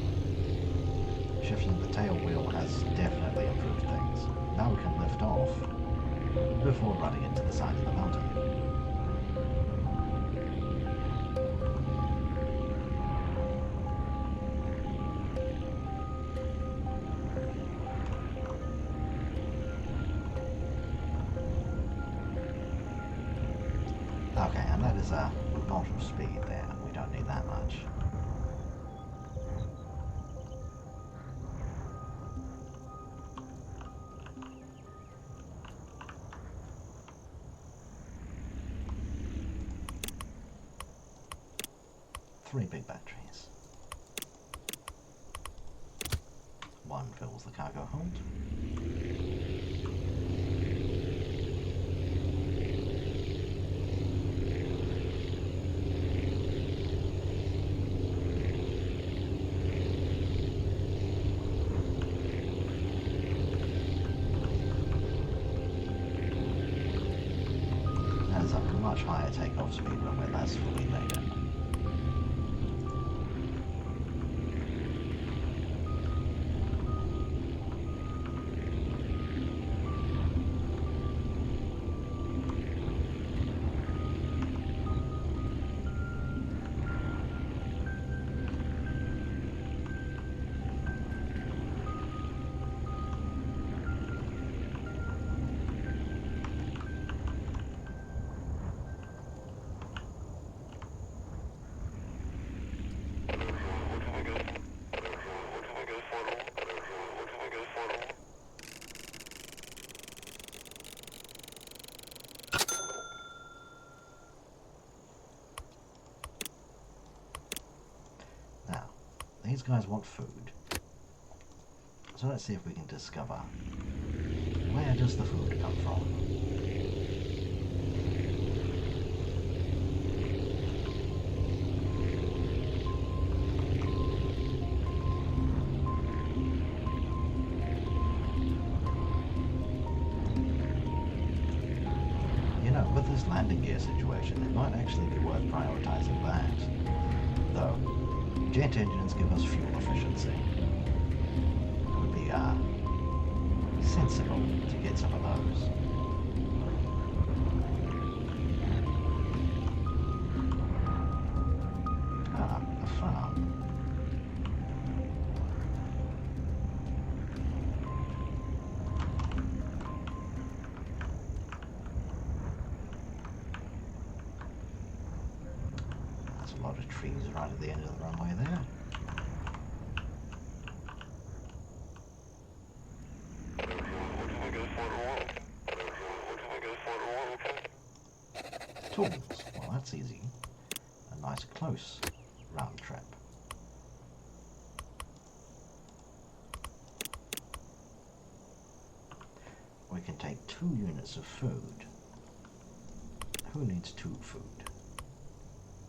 Shifting the tail wheel has definitely improved things. Now we can lift off before running into the side of the mountain. that is a lot of speed there. We don't need that much. Three big batteries. One fills the cargo hold. That is a much higher takeoff speed when we're less fully laden. These guys want food. So let's see if we can discover where does the food come from. You know, with this landing gear situation, it might actually be worth prioritizing that. Though, jet engines give us fuel efficiency. It would be sensible to get some of those. A farm. That's a lot of trees right at the end of the runway there. Tools. Well, that's easy. A nice close round trip. We can take 2 units of food. Who needs 2 food?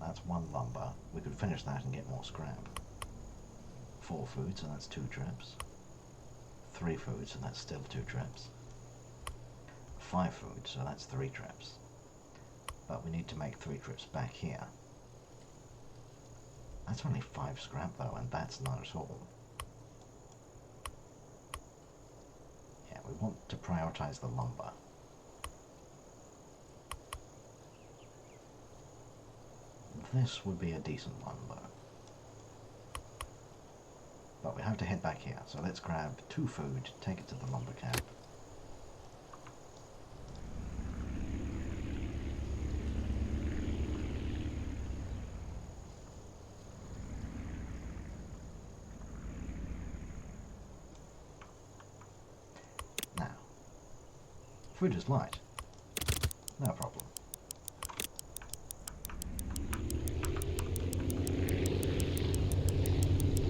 That's 1 lumber. We could finish that and get more scrap. 4 food, so that's 2 trips. 3 food, so that's still 2 trips. 5 food, so that's 3 trips. But we need to make 3 trips back here. That's only 5 scrap though, and that's not at all. Yeah, we want to prioritize the lumber. This would be a decent one though. But we have to head back here, so let's grab 2 food, take it to the lumber camp. Food is light. No problem.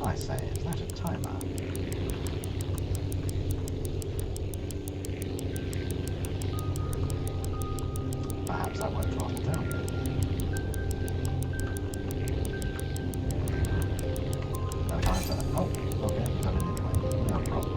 I say, is that a timer? Perhaps I won't throttle down then. No time for that. Oh, okay, got it anyway. No problem.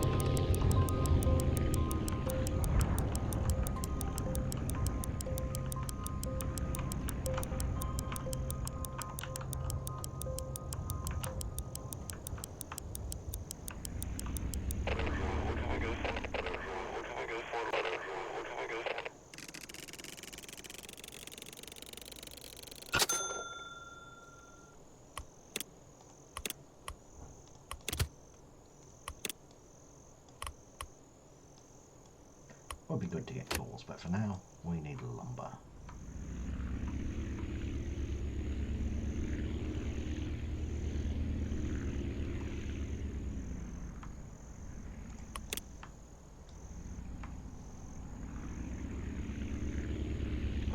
Would be good to get tools, but for now, we need lumber.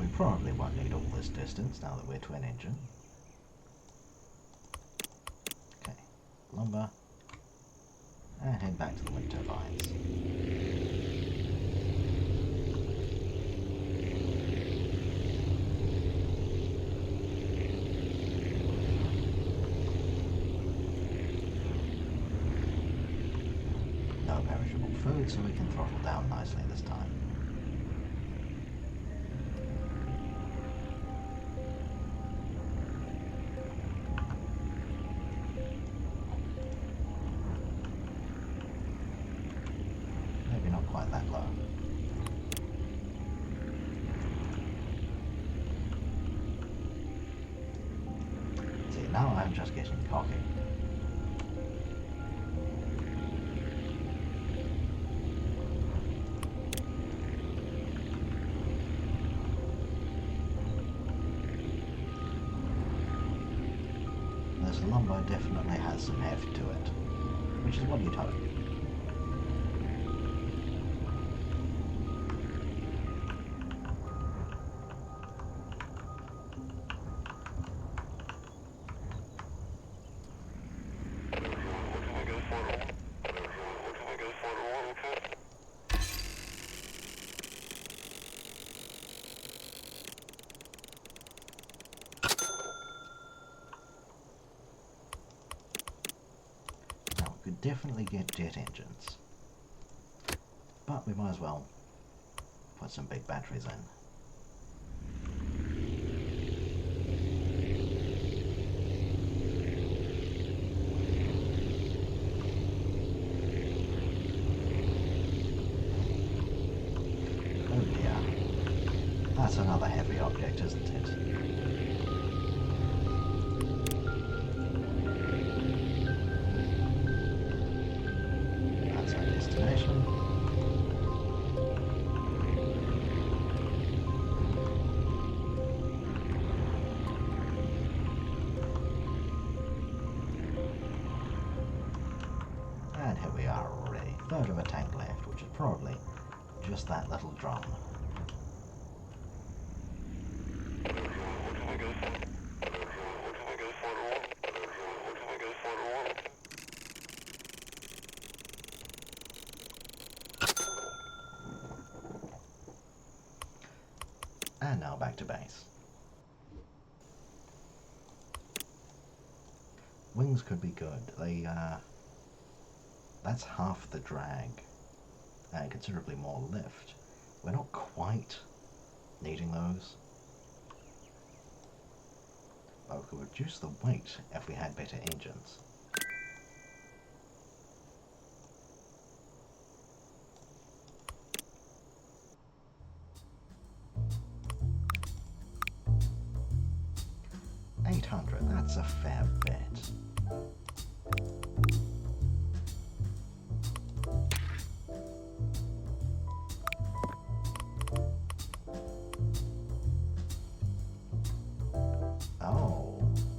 we probably won't need all this distance now that we're twin engine. Okay, lumber, and head back to the wind turbines. No perishable food, so we can throttle down nicely this time. Maybe not quite that low. See, now I'm just getting cocky. This lumber definitely has some heft to it, which is what you'd hope. Could definitely get jet engines, but we might as well put some big batteries in. Oh dear, that's another heavy object, isn't it? And here we are already, third of a tank left, which is probably just that little drum. And now back to base. Wings could be good. That's half the drag and considerably more lift. We're not quite needing those. But we could reduce the weight if we had better engines. $800, that's a fair bit.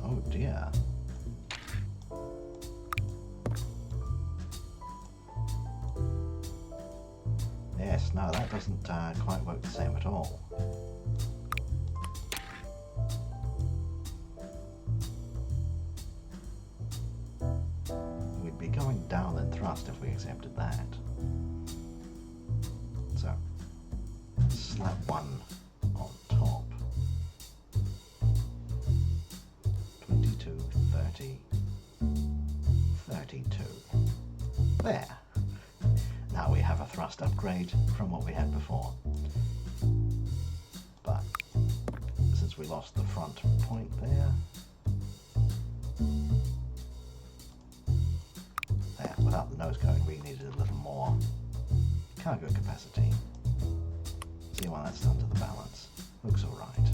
Oh dear. Yes, no, that doesn't quite work the same at all. We'd be going down in thrust if we accepted that. So, slap one on top. 22, 30, 32. There. Now we have a thrust upgrade from what we had before. But since we lost the front point there, without the nose cone we needed a little more cargo capacity. See why that's done to the balance. Looks alright.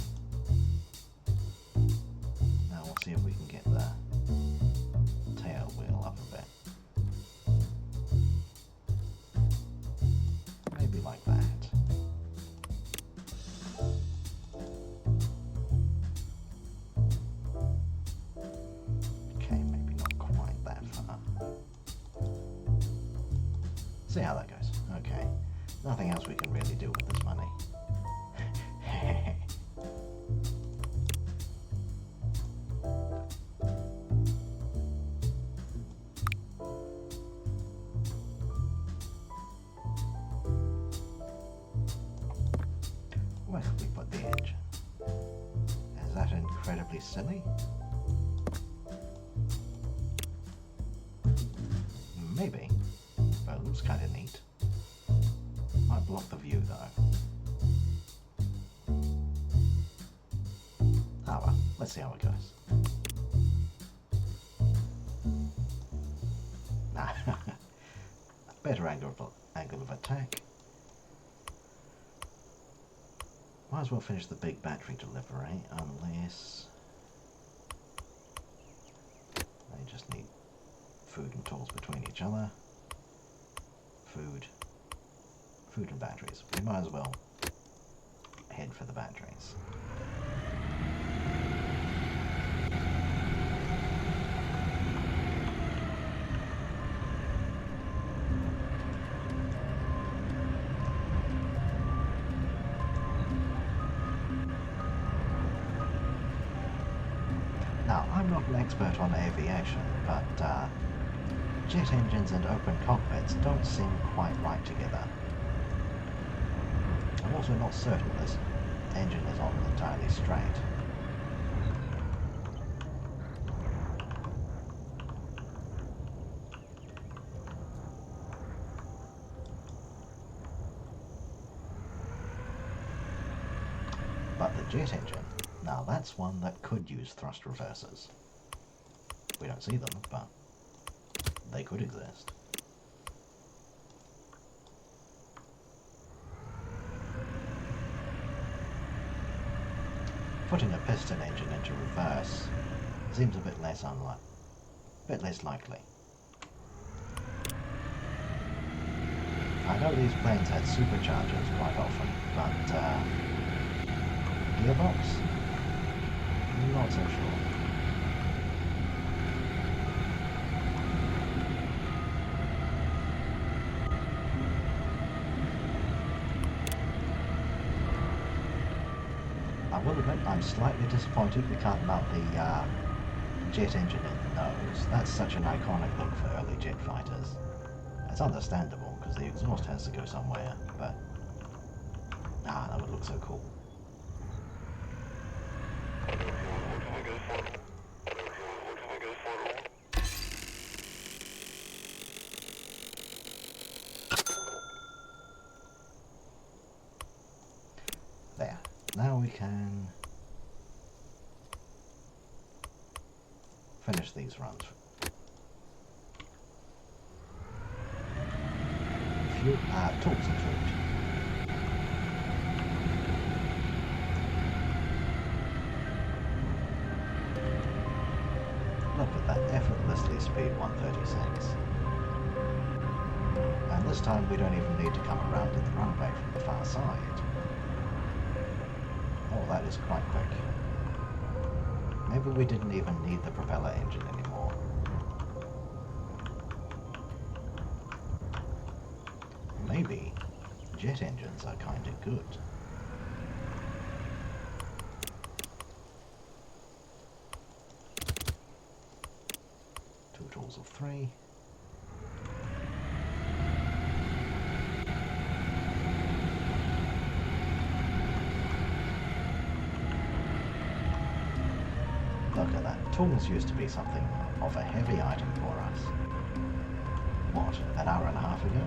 Now we'll see if we can get the tail wheel up a bit. Maybe like that. Okay, maybe not quite that far. See how that goes. Okay. Nothing else we can really do with this money. incredibly silly? Maybe, but it looks kind of neat. Might block the view though. Ah well, let's see how it goes. Nah, better angle of attack. Might as well finish the big battery delivery, unless they just need food and tools between each other. Food and batteries. We might as well head for the batteries. Now, I'm not an expert on aviation, but jet engines and open cockpits don't seem quite right together. I'm also not certain this engine is on entirely straight. But the jet engine, now that's one that could use thrust reversers. We don't see them, but they could exist. Putting a piston engine into reverse seems a bit less likely. I know these planes had superchargers quite often, but gearbox? Not so sure. I will admit I'm slightly disappointed we can't mount the jet engine in the nose. That's such an iconic look for early jet fighters. It's understandable because the exhaust has to go somewhere, but that would look so cool. There. Now we can finish these runs. Tools and food. Look at that, effortlessly speed 136. And this time we don't even need to come around to the runway from the far side. Oh, that is quite quick. Maybe we didn't even need the propeller engine anymore. Maybe jet engines are kind of good. Two tools of 3. Look at that. Tools used to be something of a heavy item for us. What, an hour and a half ago?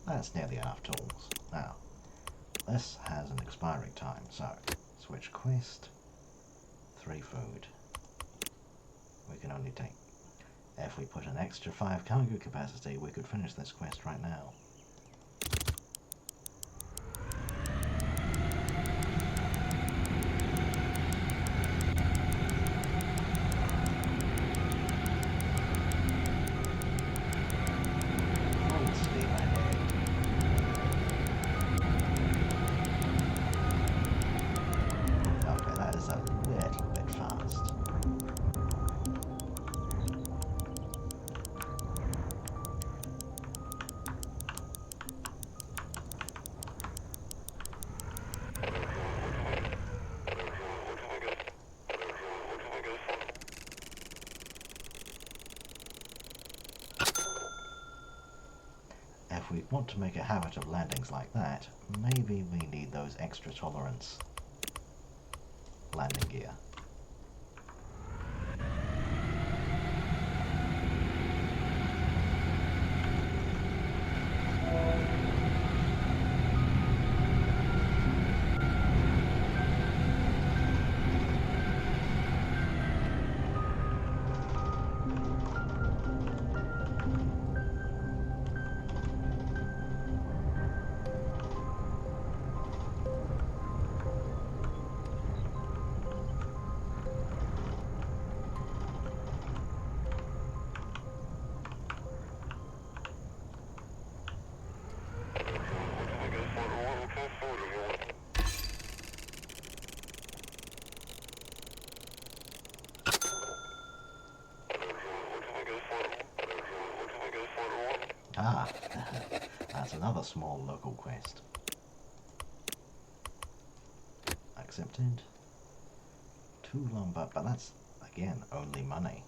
That's nearly enough tools. Now, this has an expiry time, so switch quest, 3 food. We can only take... If we put an extra 5 cargo capacity, we could finish this quest right now. if we want to make a habit of landings like that, maybe we need those extra tolerance landing gear. Ah, that's another small local quest. Accepted. 2 lumber, but that's, again, only money.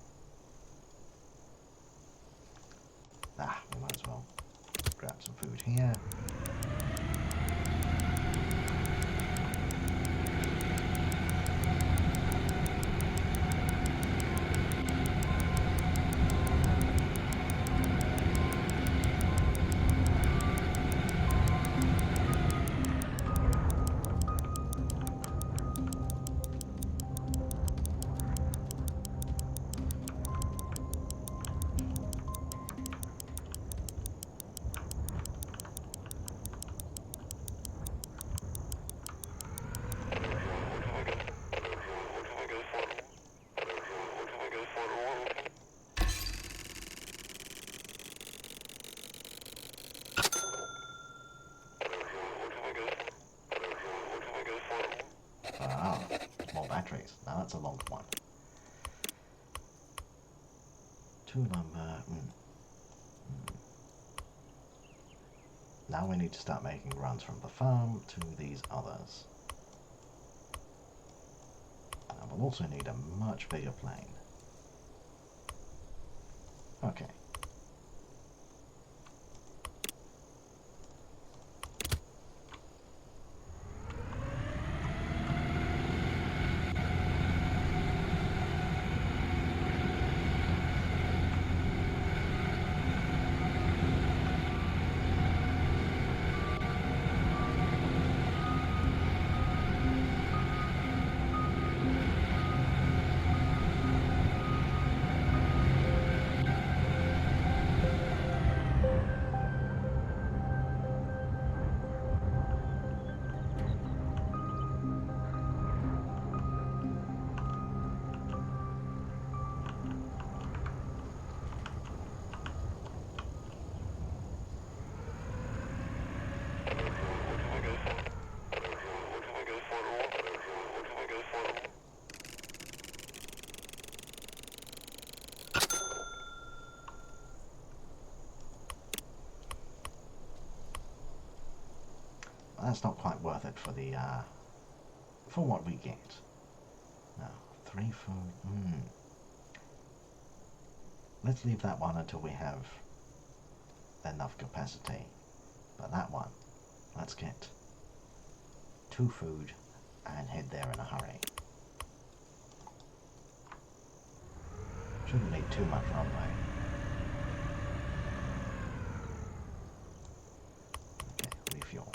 Ah, we might as well grab some food here. Ah, more batteries. Now that's a long one. 2 lumber. Now we need to start making runs from the farm to these others. And we'll also need a much bigger plane. Okay. That's not quite worth it for the for what we get. Now, 3 food. Let's leave that one until we have enough capacity. But that one, let's get 2 food and head there in a hurry. Shouldn't need too much runway. Okay, refuel.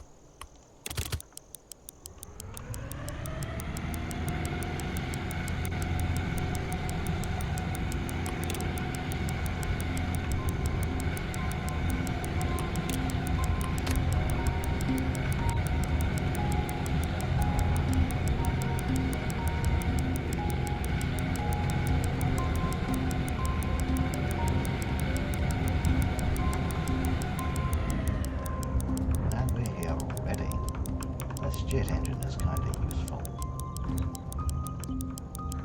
Jet engine is kind of useful.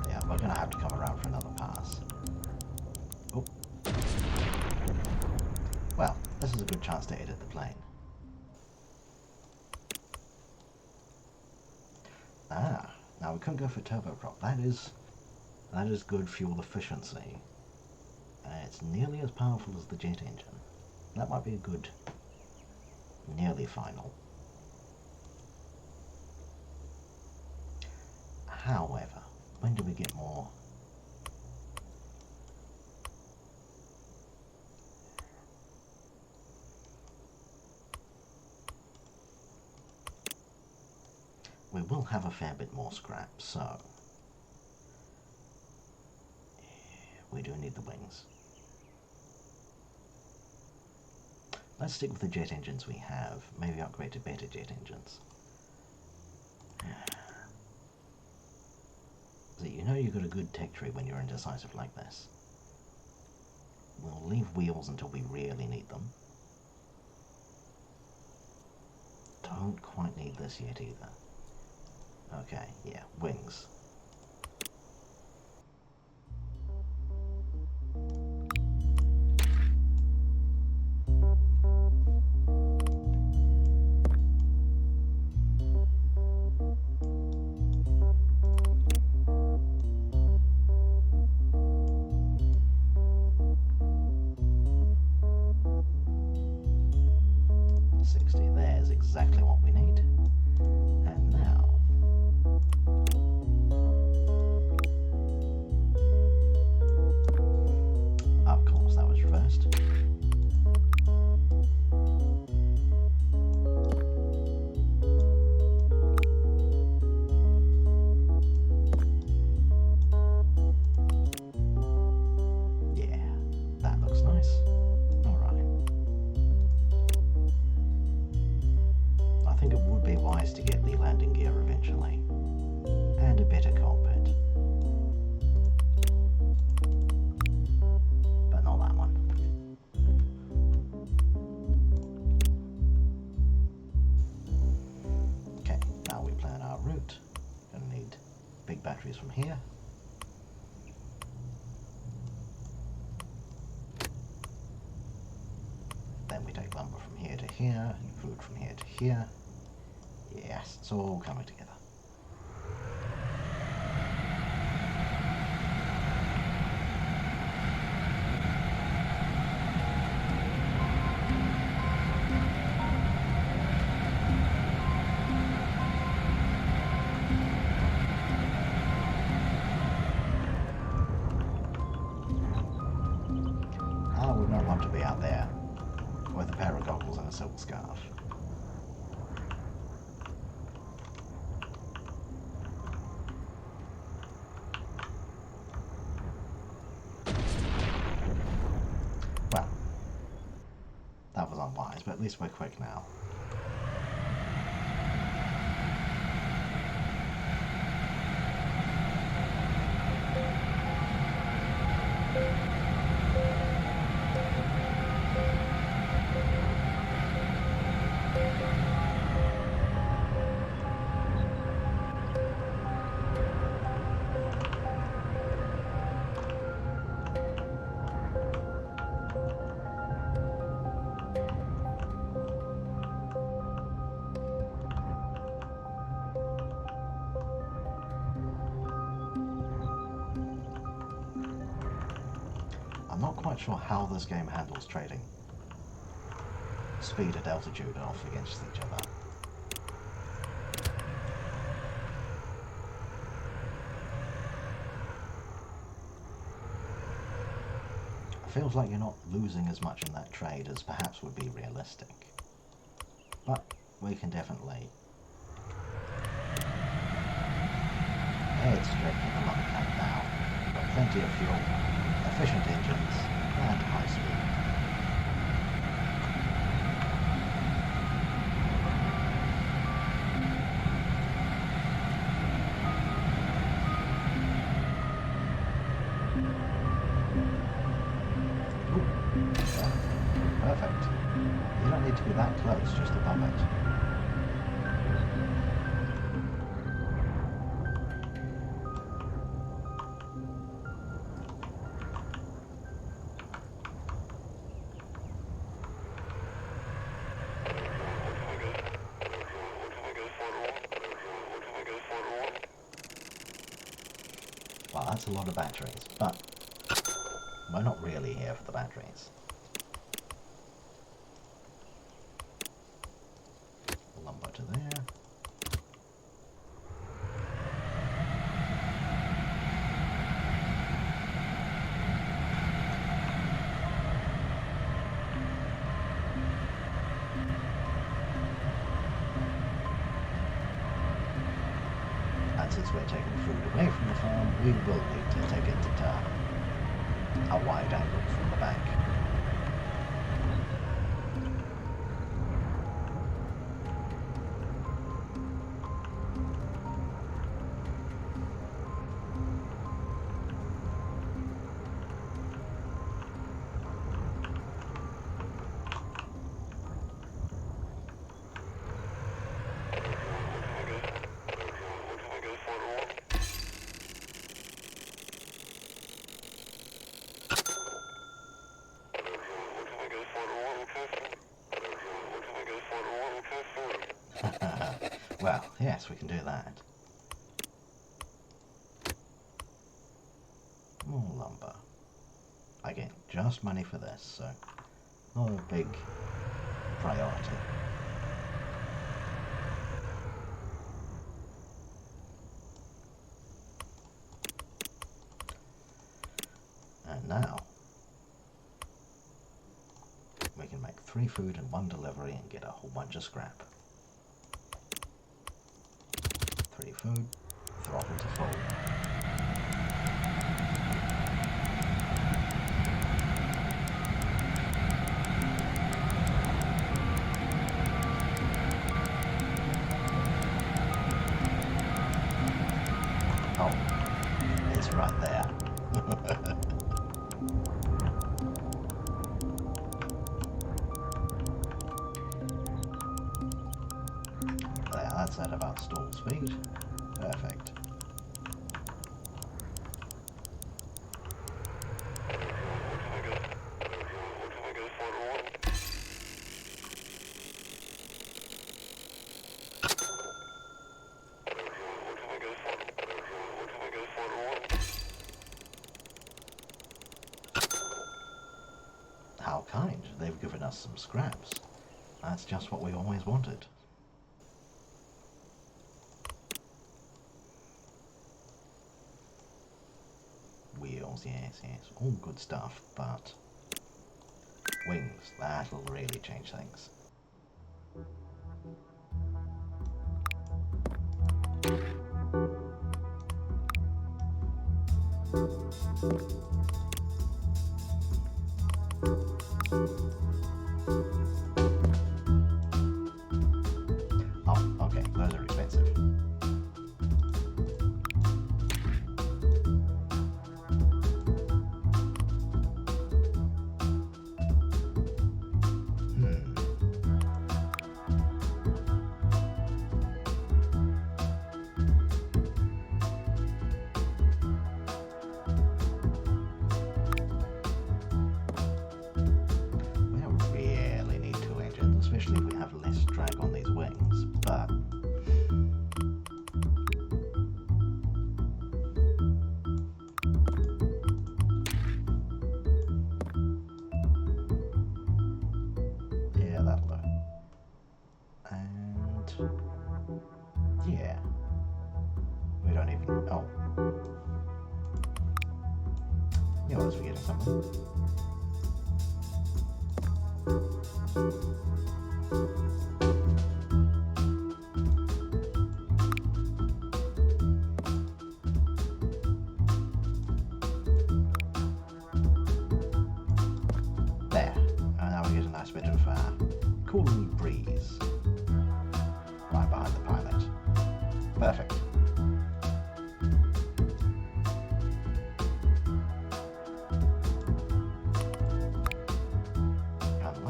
Yeah, we're going to have to come around for another pass. Oh. Well, this is a good chance to edit the plane. Ah, now we couldn't go for turboprop. That is good fuel efficiency. It's nearly as powerful as the jet engine. That might be a good nearly final. However, when do we get more? We will have a fair bit more scrap, so we do need the wings. Let's stick with the jet engines we have, maybe upgrade to better jet engines. So you know you've got a good tech tree when you're indecisive like this. We'll leave wheels until we really need them. Don't quite need this yet either. Okay, yeah, wings. There's exactly what we need. And now, of course, that was reversed. Yeah, that looks nice. I think it would be wise to get the landing gear eventually, and a better cockpit, but not that one. Okay, now we plan our route. Gonna need big batteries from here. Then we take lumber from here to here, food from here to here. Yes, it's all coming together. I would not want to be out there with a pair of goggles and a silk scarf. Well, that was unwise, but at least we're quick now. I'm not quite sure how this game handles trading speed at altitude off against each other. It feels like you're not losing as much in that trade as perhaps would be realistic. But we can definitely head straight to the lumber camp now. We've got plenty of fuel, efficient engines, and high speed. Perfect. You don't need to be that close, just above it. Well, that's a lot of batteries, but we're not really here for the batteries. since we're taking food away from the farm, we will need to take it at a wide angle from the back. Well, yes, we can do that. More lumber. Again, just money for this, so not a big priority. And now we can make 3 food in 1 delivery and get a whole bunch of scrap. 3 food, throttle to full. Oh, it's right there. There, that's at about stall speed. Perfect. How kind. They've given us some scraps. That's just what we always wanted. Wheels, yes, all good stuff, but wings, that'll really change things. Oh, okay, those are expensive. Especially if we have less drag on these wings, but yeah, that'll do. And yeah, we don't even, oh, yeah, I was forgetting something. There, and now we get a nice bit of cool breeze right behind the pilot. Perfect.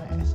Unless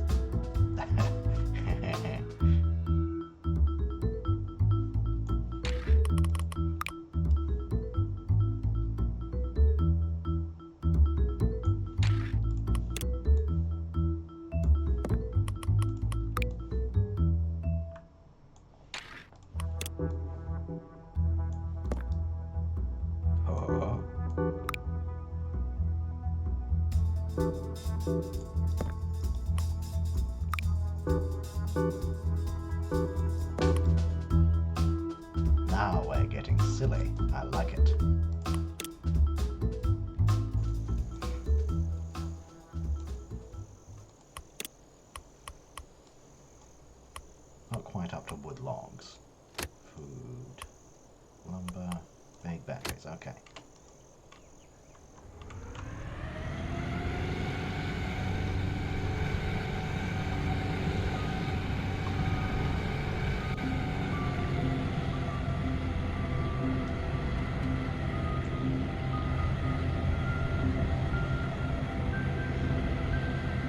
now we're getting silly. I like it. Not quite up to wood logs. Food, lumber. batteries, okay.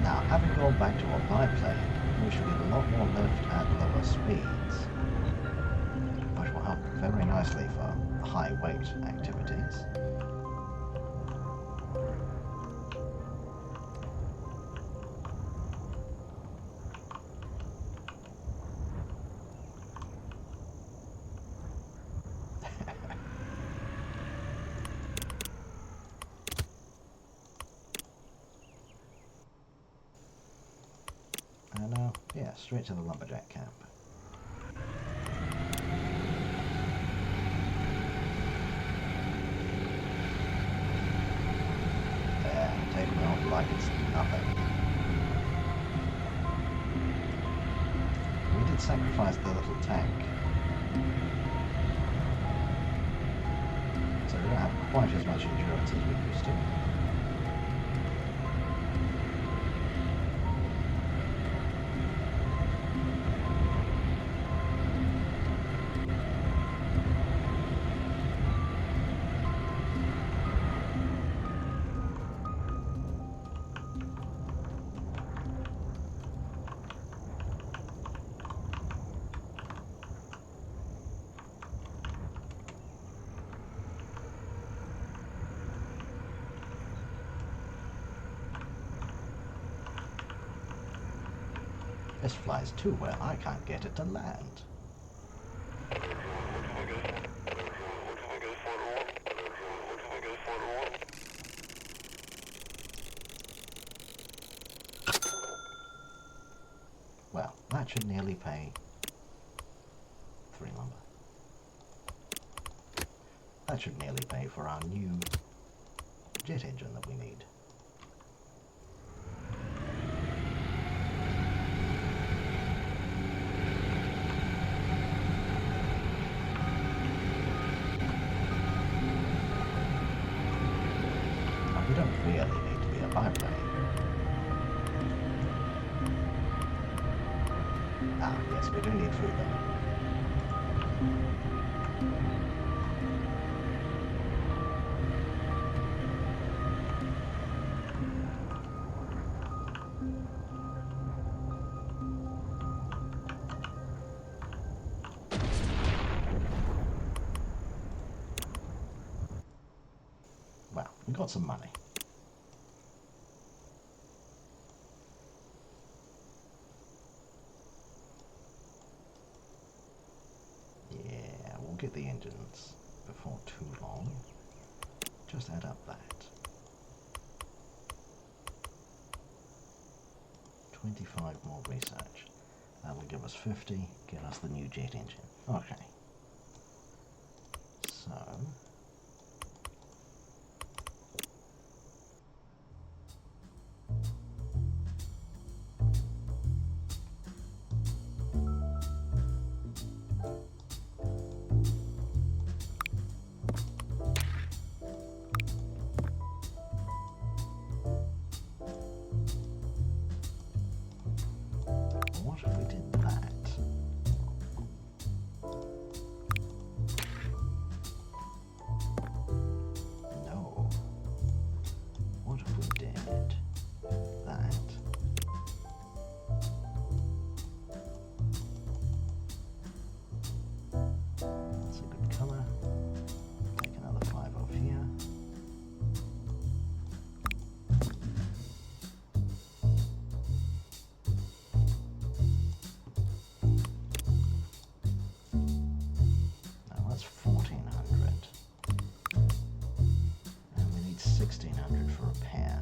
Now, having gone back to a biplane, we should get a lot more lift at lower speeds, which will help very nicely for high weight activities. And now, yeah, straight to the lumberjack camp. Taking off like it's nothing. We did sacrifice the little tank, so we don't have quite as much endurance as we used to. This flies too well, I can't get it to land. Well, that should nearly pay 3 lumber. That should nearly pay for our new jet engine that we need. We don't really need to be a biplane. Ah, yes, we do need food though. Well, we got some money. Get the engines before too long. Just add up that. 25 more research. That will give us 50, get us the new jet engine. Okay. So... what if we did that? No. What if we did that? That's a good colour. Take another 5 off here. Now that's 1400. And we need 1600 for repair.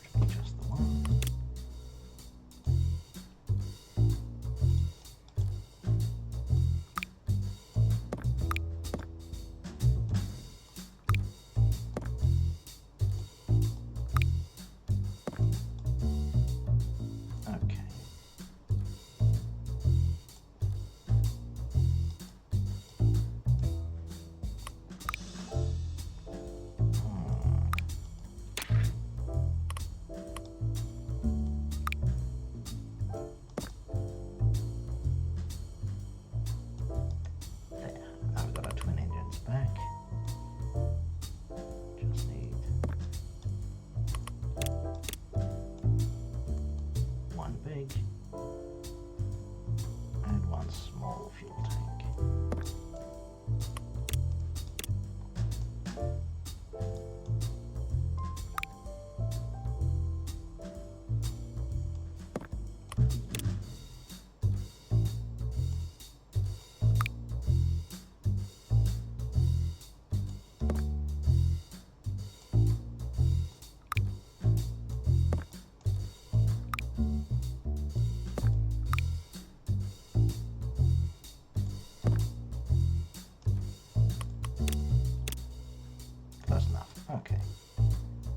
Should be just the one. Okay. Okay,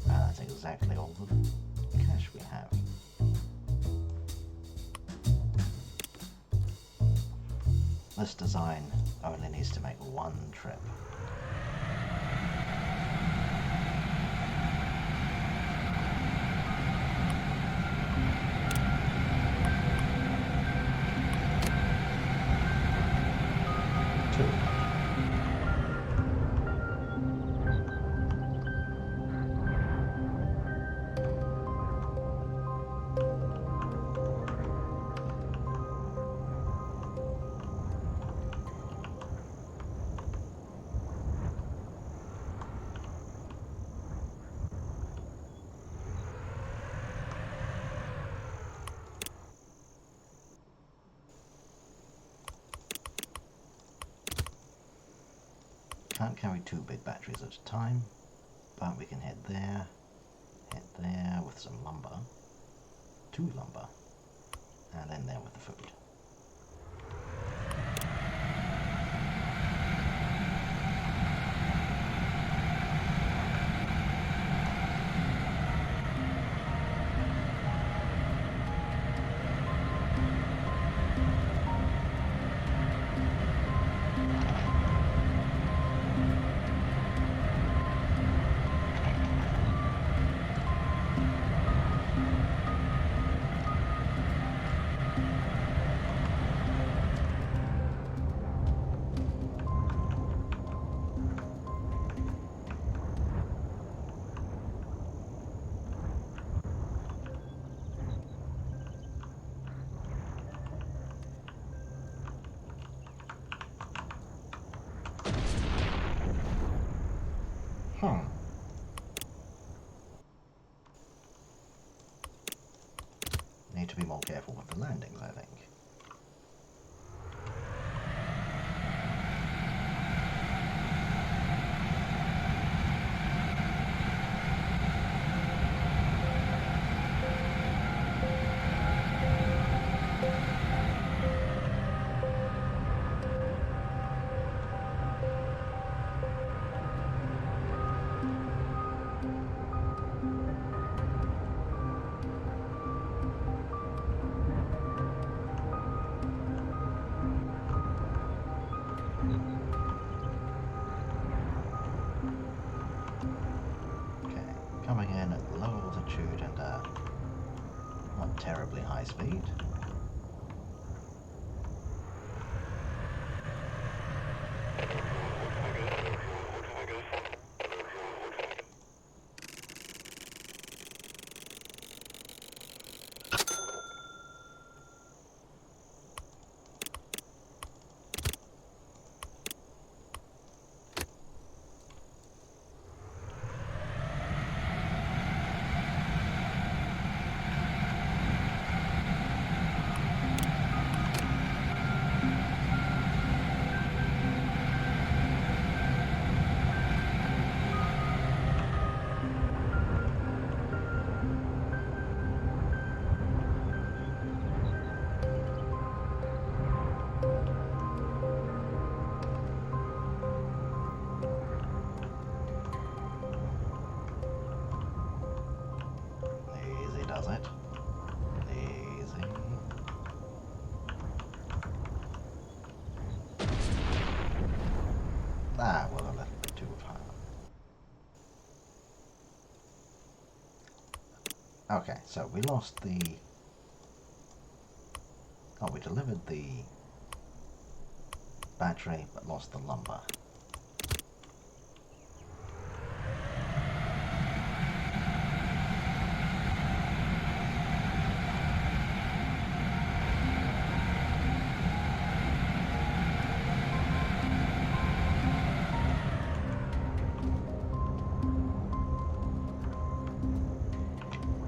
that's exactly all the cash we have. This design only needs to make one trip. Two. Can't carry two big batteries at a time, but we can head there with some lumber, two lumber, and then there with the food. Need to be more careful with the landings, I think. Coming in at low altitude and not terribly high speed. Does it? Easy. That was a little bit too far. Okay, so we lost the... Oh, we delivered the battery, but lost the lumber.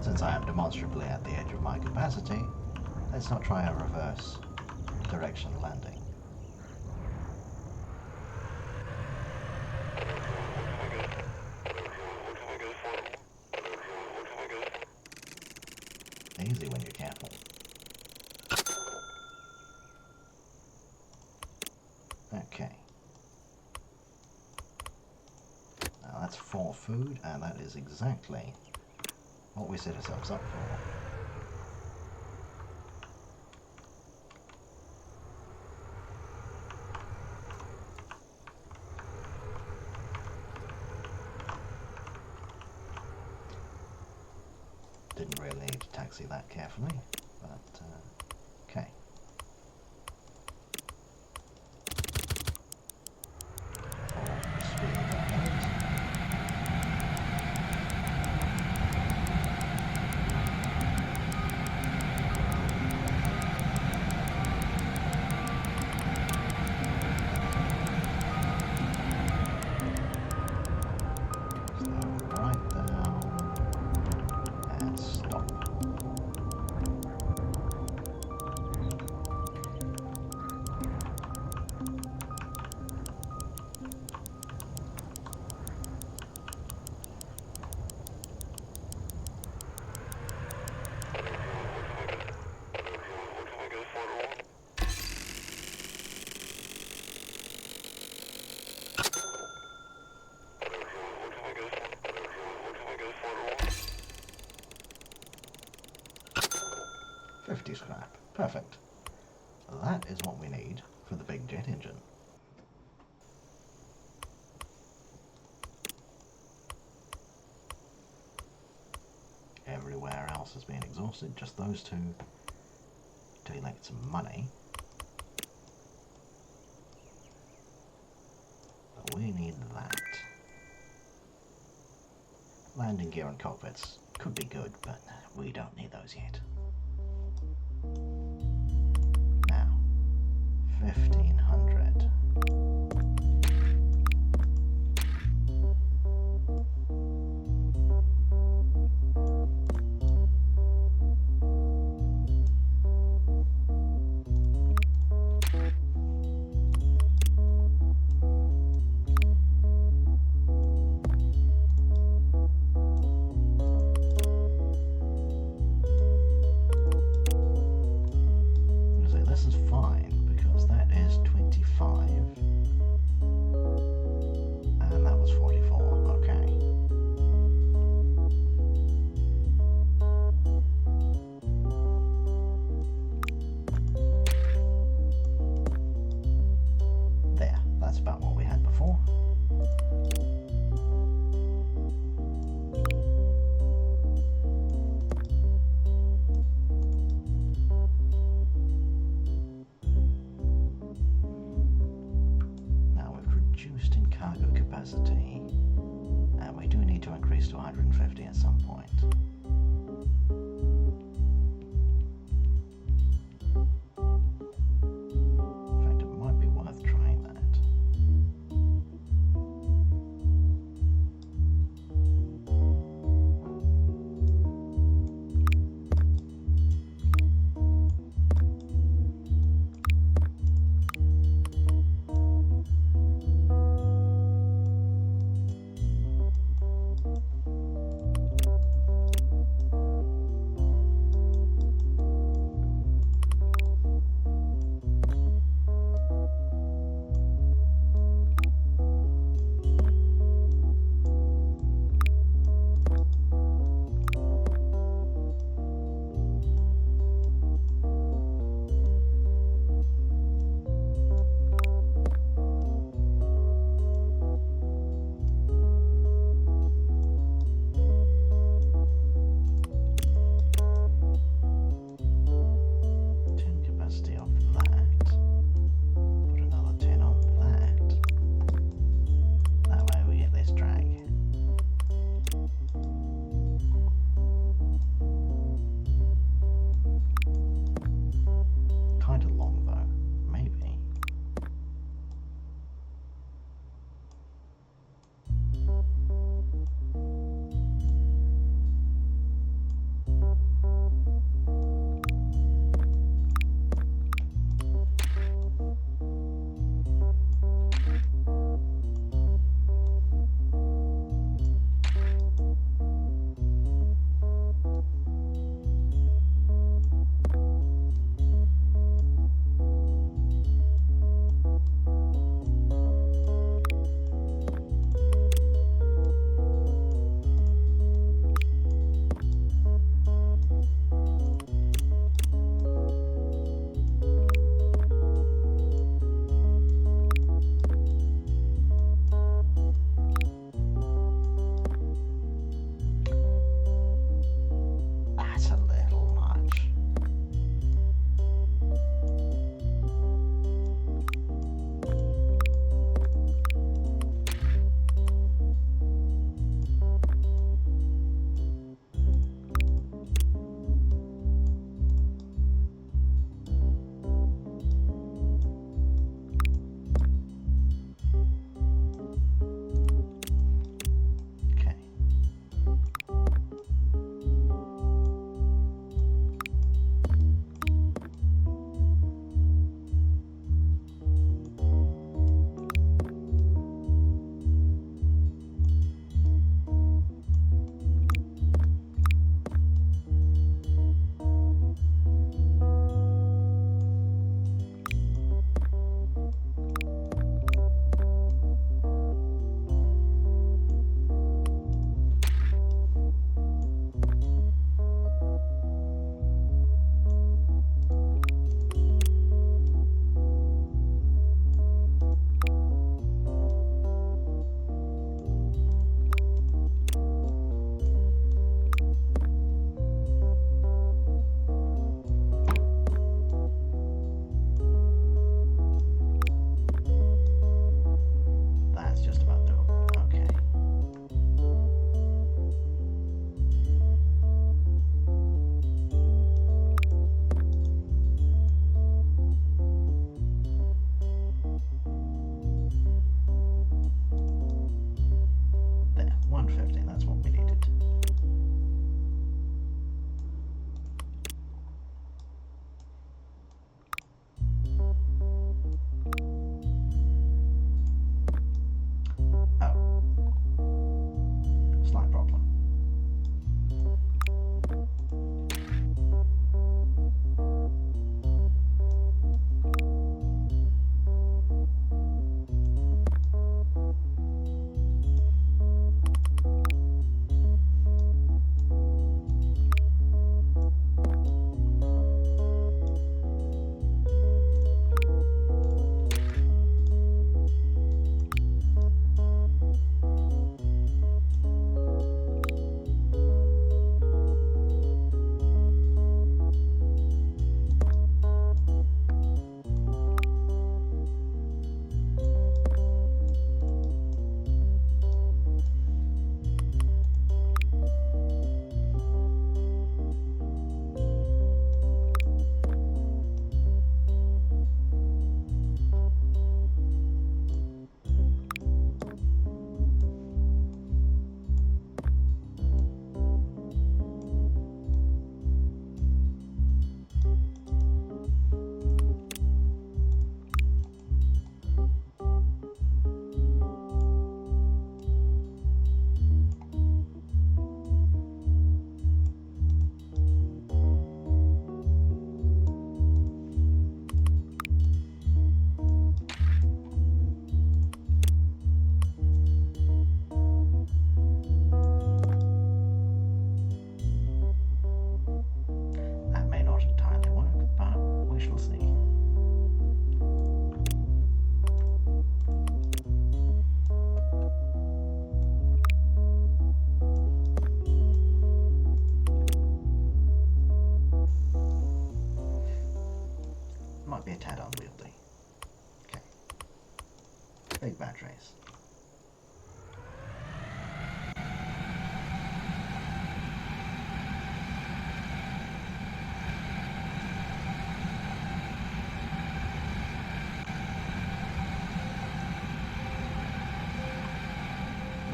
Since I am demonstrably at the edge of my capacity, let's not try a reverse direction landing. Easy when you're careful. Okay. Now That's 4 food, and that is exactly what we set ourselves up for. Didn't really need to taxi that carefully, but okay. Full speed ahead. Slow right down and stop. Scrap. Perfect. That is what we need for the big jet engine. Everywhere else has been exhausted, just those two to elect some money. But we need that. Landing gear and cockpits could be good, but we don't need those yet. Now, 1500. This is fine because that is 25 and that was 44. Okay. There, that's about what we had before. Reduced in cargo capacity, and we do need to increase to 150 at some point. In fact, it might be worth trying that.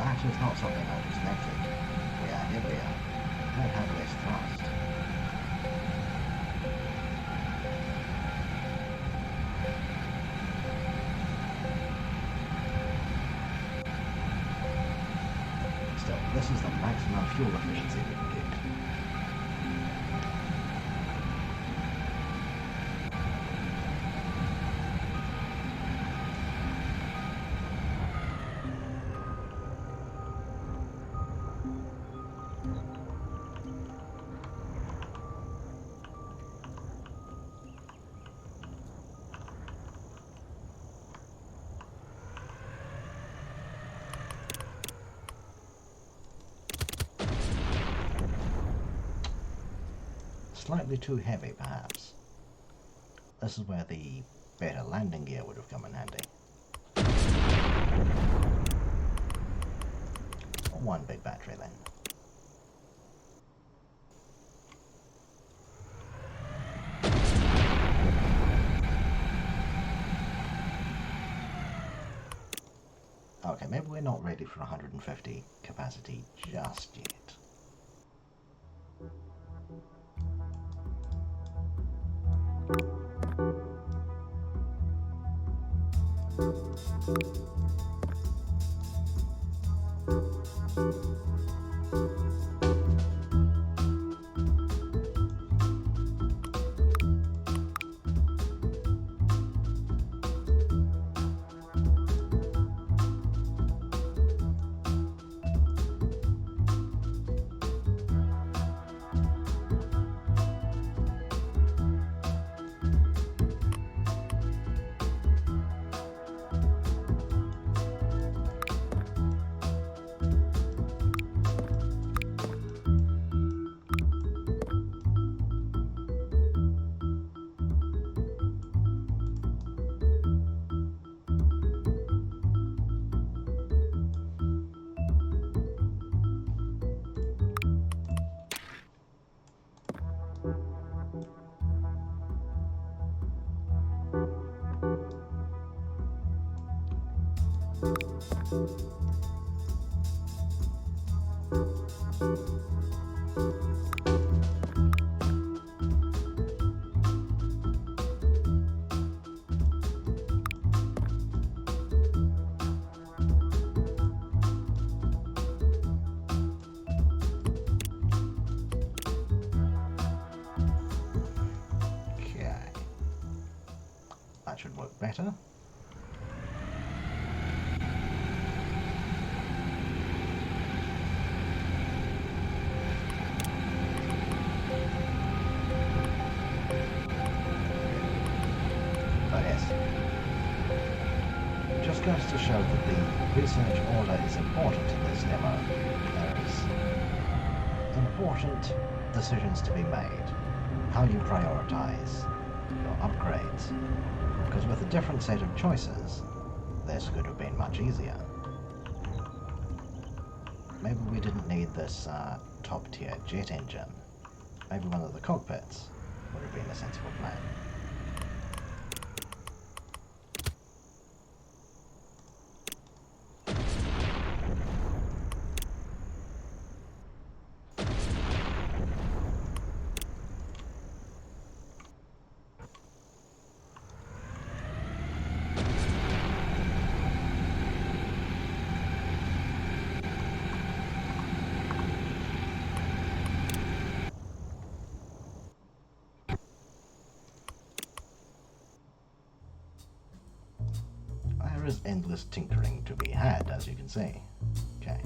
That is not something I expected. We are heavier. And have less thrust. Still, this is the maximum fuel efficiency we can get. Slightly too heavy, perhaps. This is where the better landing gear would have come in handy. One big battery then. Okay, maybe we're not ready for 150 capacity just yet. That should work better. Oh yes. Just goes to show that the research order is important in this demo. There is important decisions to be made. How you prioritize your upgrades. Because with a different set of choices, this could have been much easier. Maybe we didn't need this top-tier jet engine. Maybe one of the cockpits would have been a sensible plan. There is endless tinkering to be had, as you can see. Okay.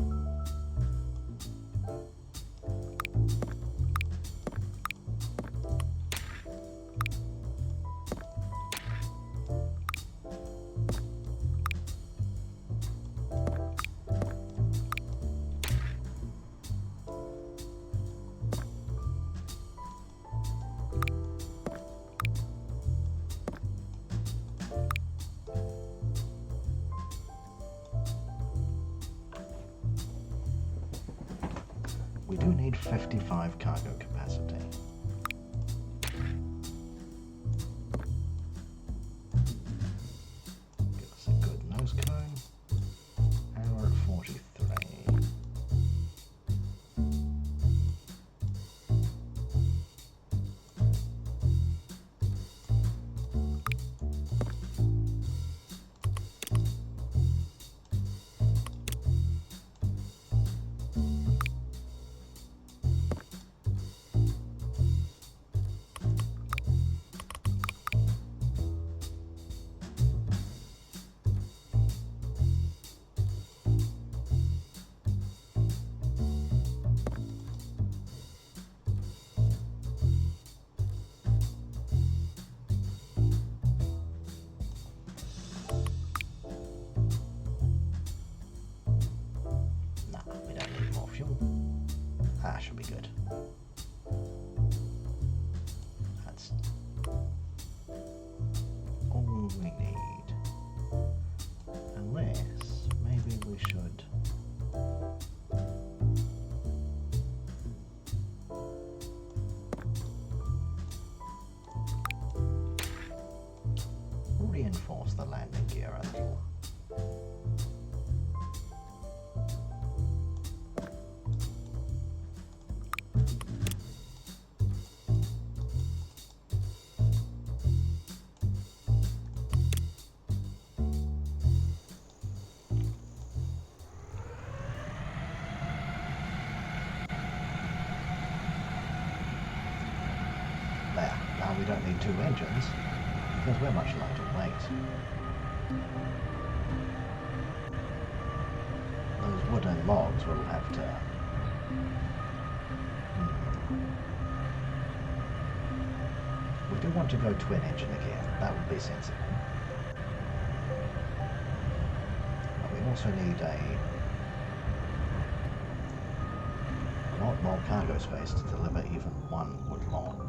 We do need 55 cargo capacity. Give us a good nose cone. And we're at 43. fuel. Ah, should be good. That's all we need. Unless, maybe we should... reinforce the landing gear a little. There, now we don't need two engines, because we're much lighter weight. Those wooden logs will have to... We do want to go twin engine again, that would be sensible. But we also need a lot more cargo space to deliver even one wood log.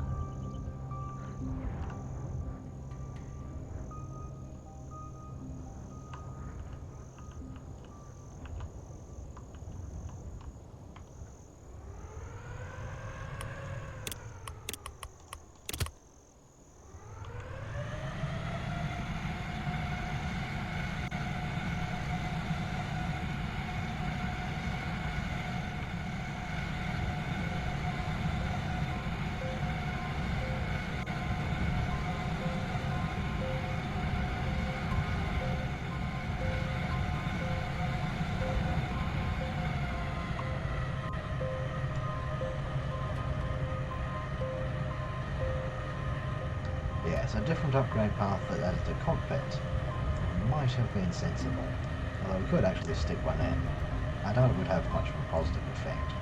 Yes, a different upgrade path that added a cockpit might have been sensible, although we could actually stick one in. I doubt it would have much of a positive effect.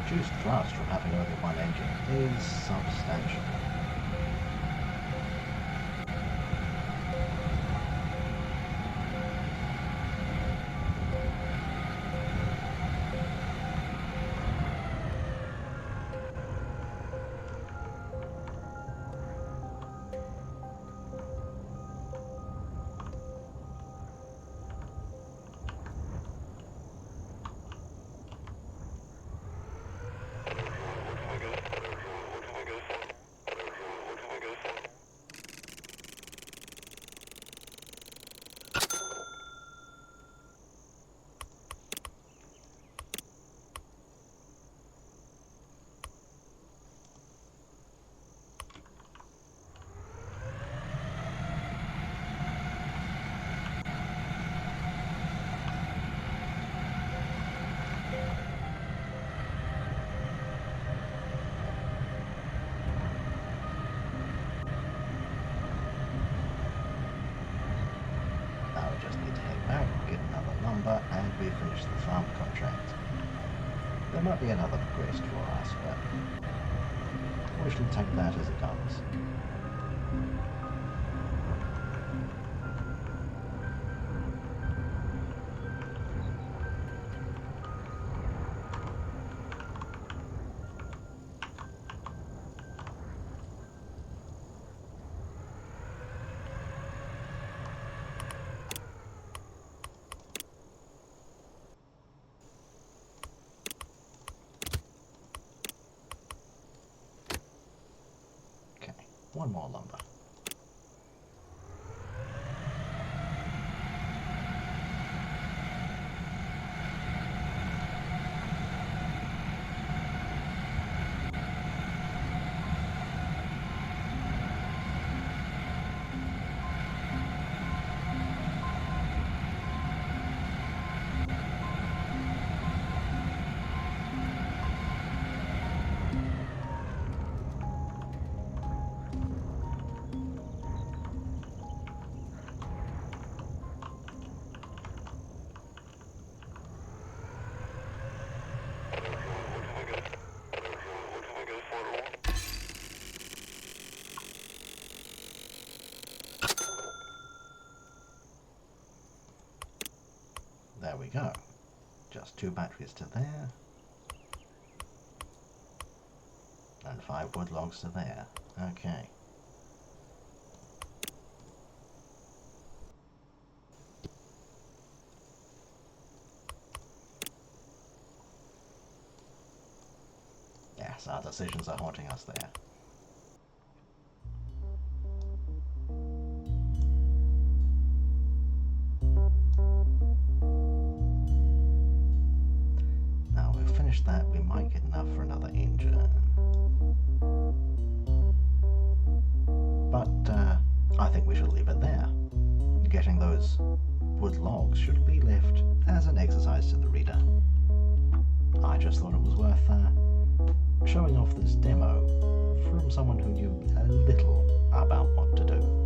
Reduced thrust from having only one engine is substantial. And we finish the farm contract. There might be another quest for us, but we shall take that as it comes. one more lumber. There we go. Just 2 batteries to there. And 5 wood logs to there. Okay. Yes, our decisions are haunting us there. Now we've finished that, we might get enough for another engine. But I think we should leave it there. Getting those wood logs should be left as an exercise to the reader. I just thought it was worth showing off this demo from someone who knew a little about what to do.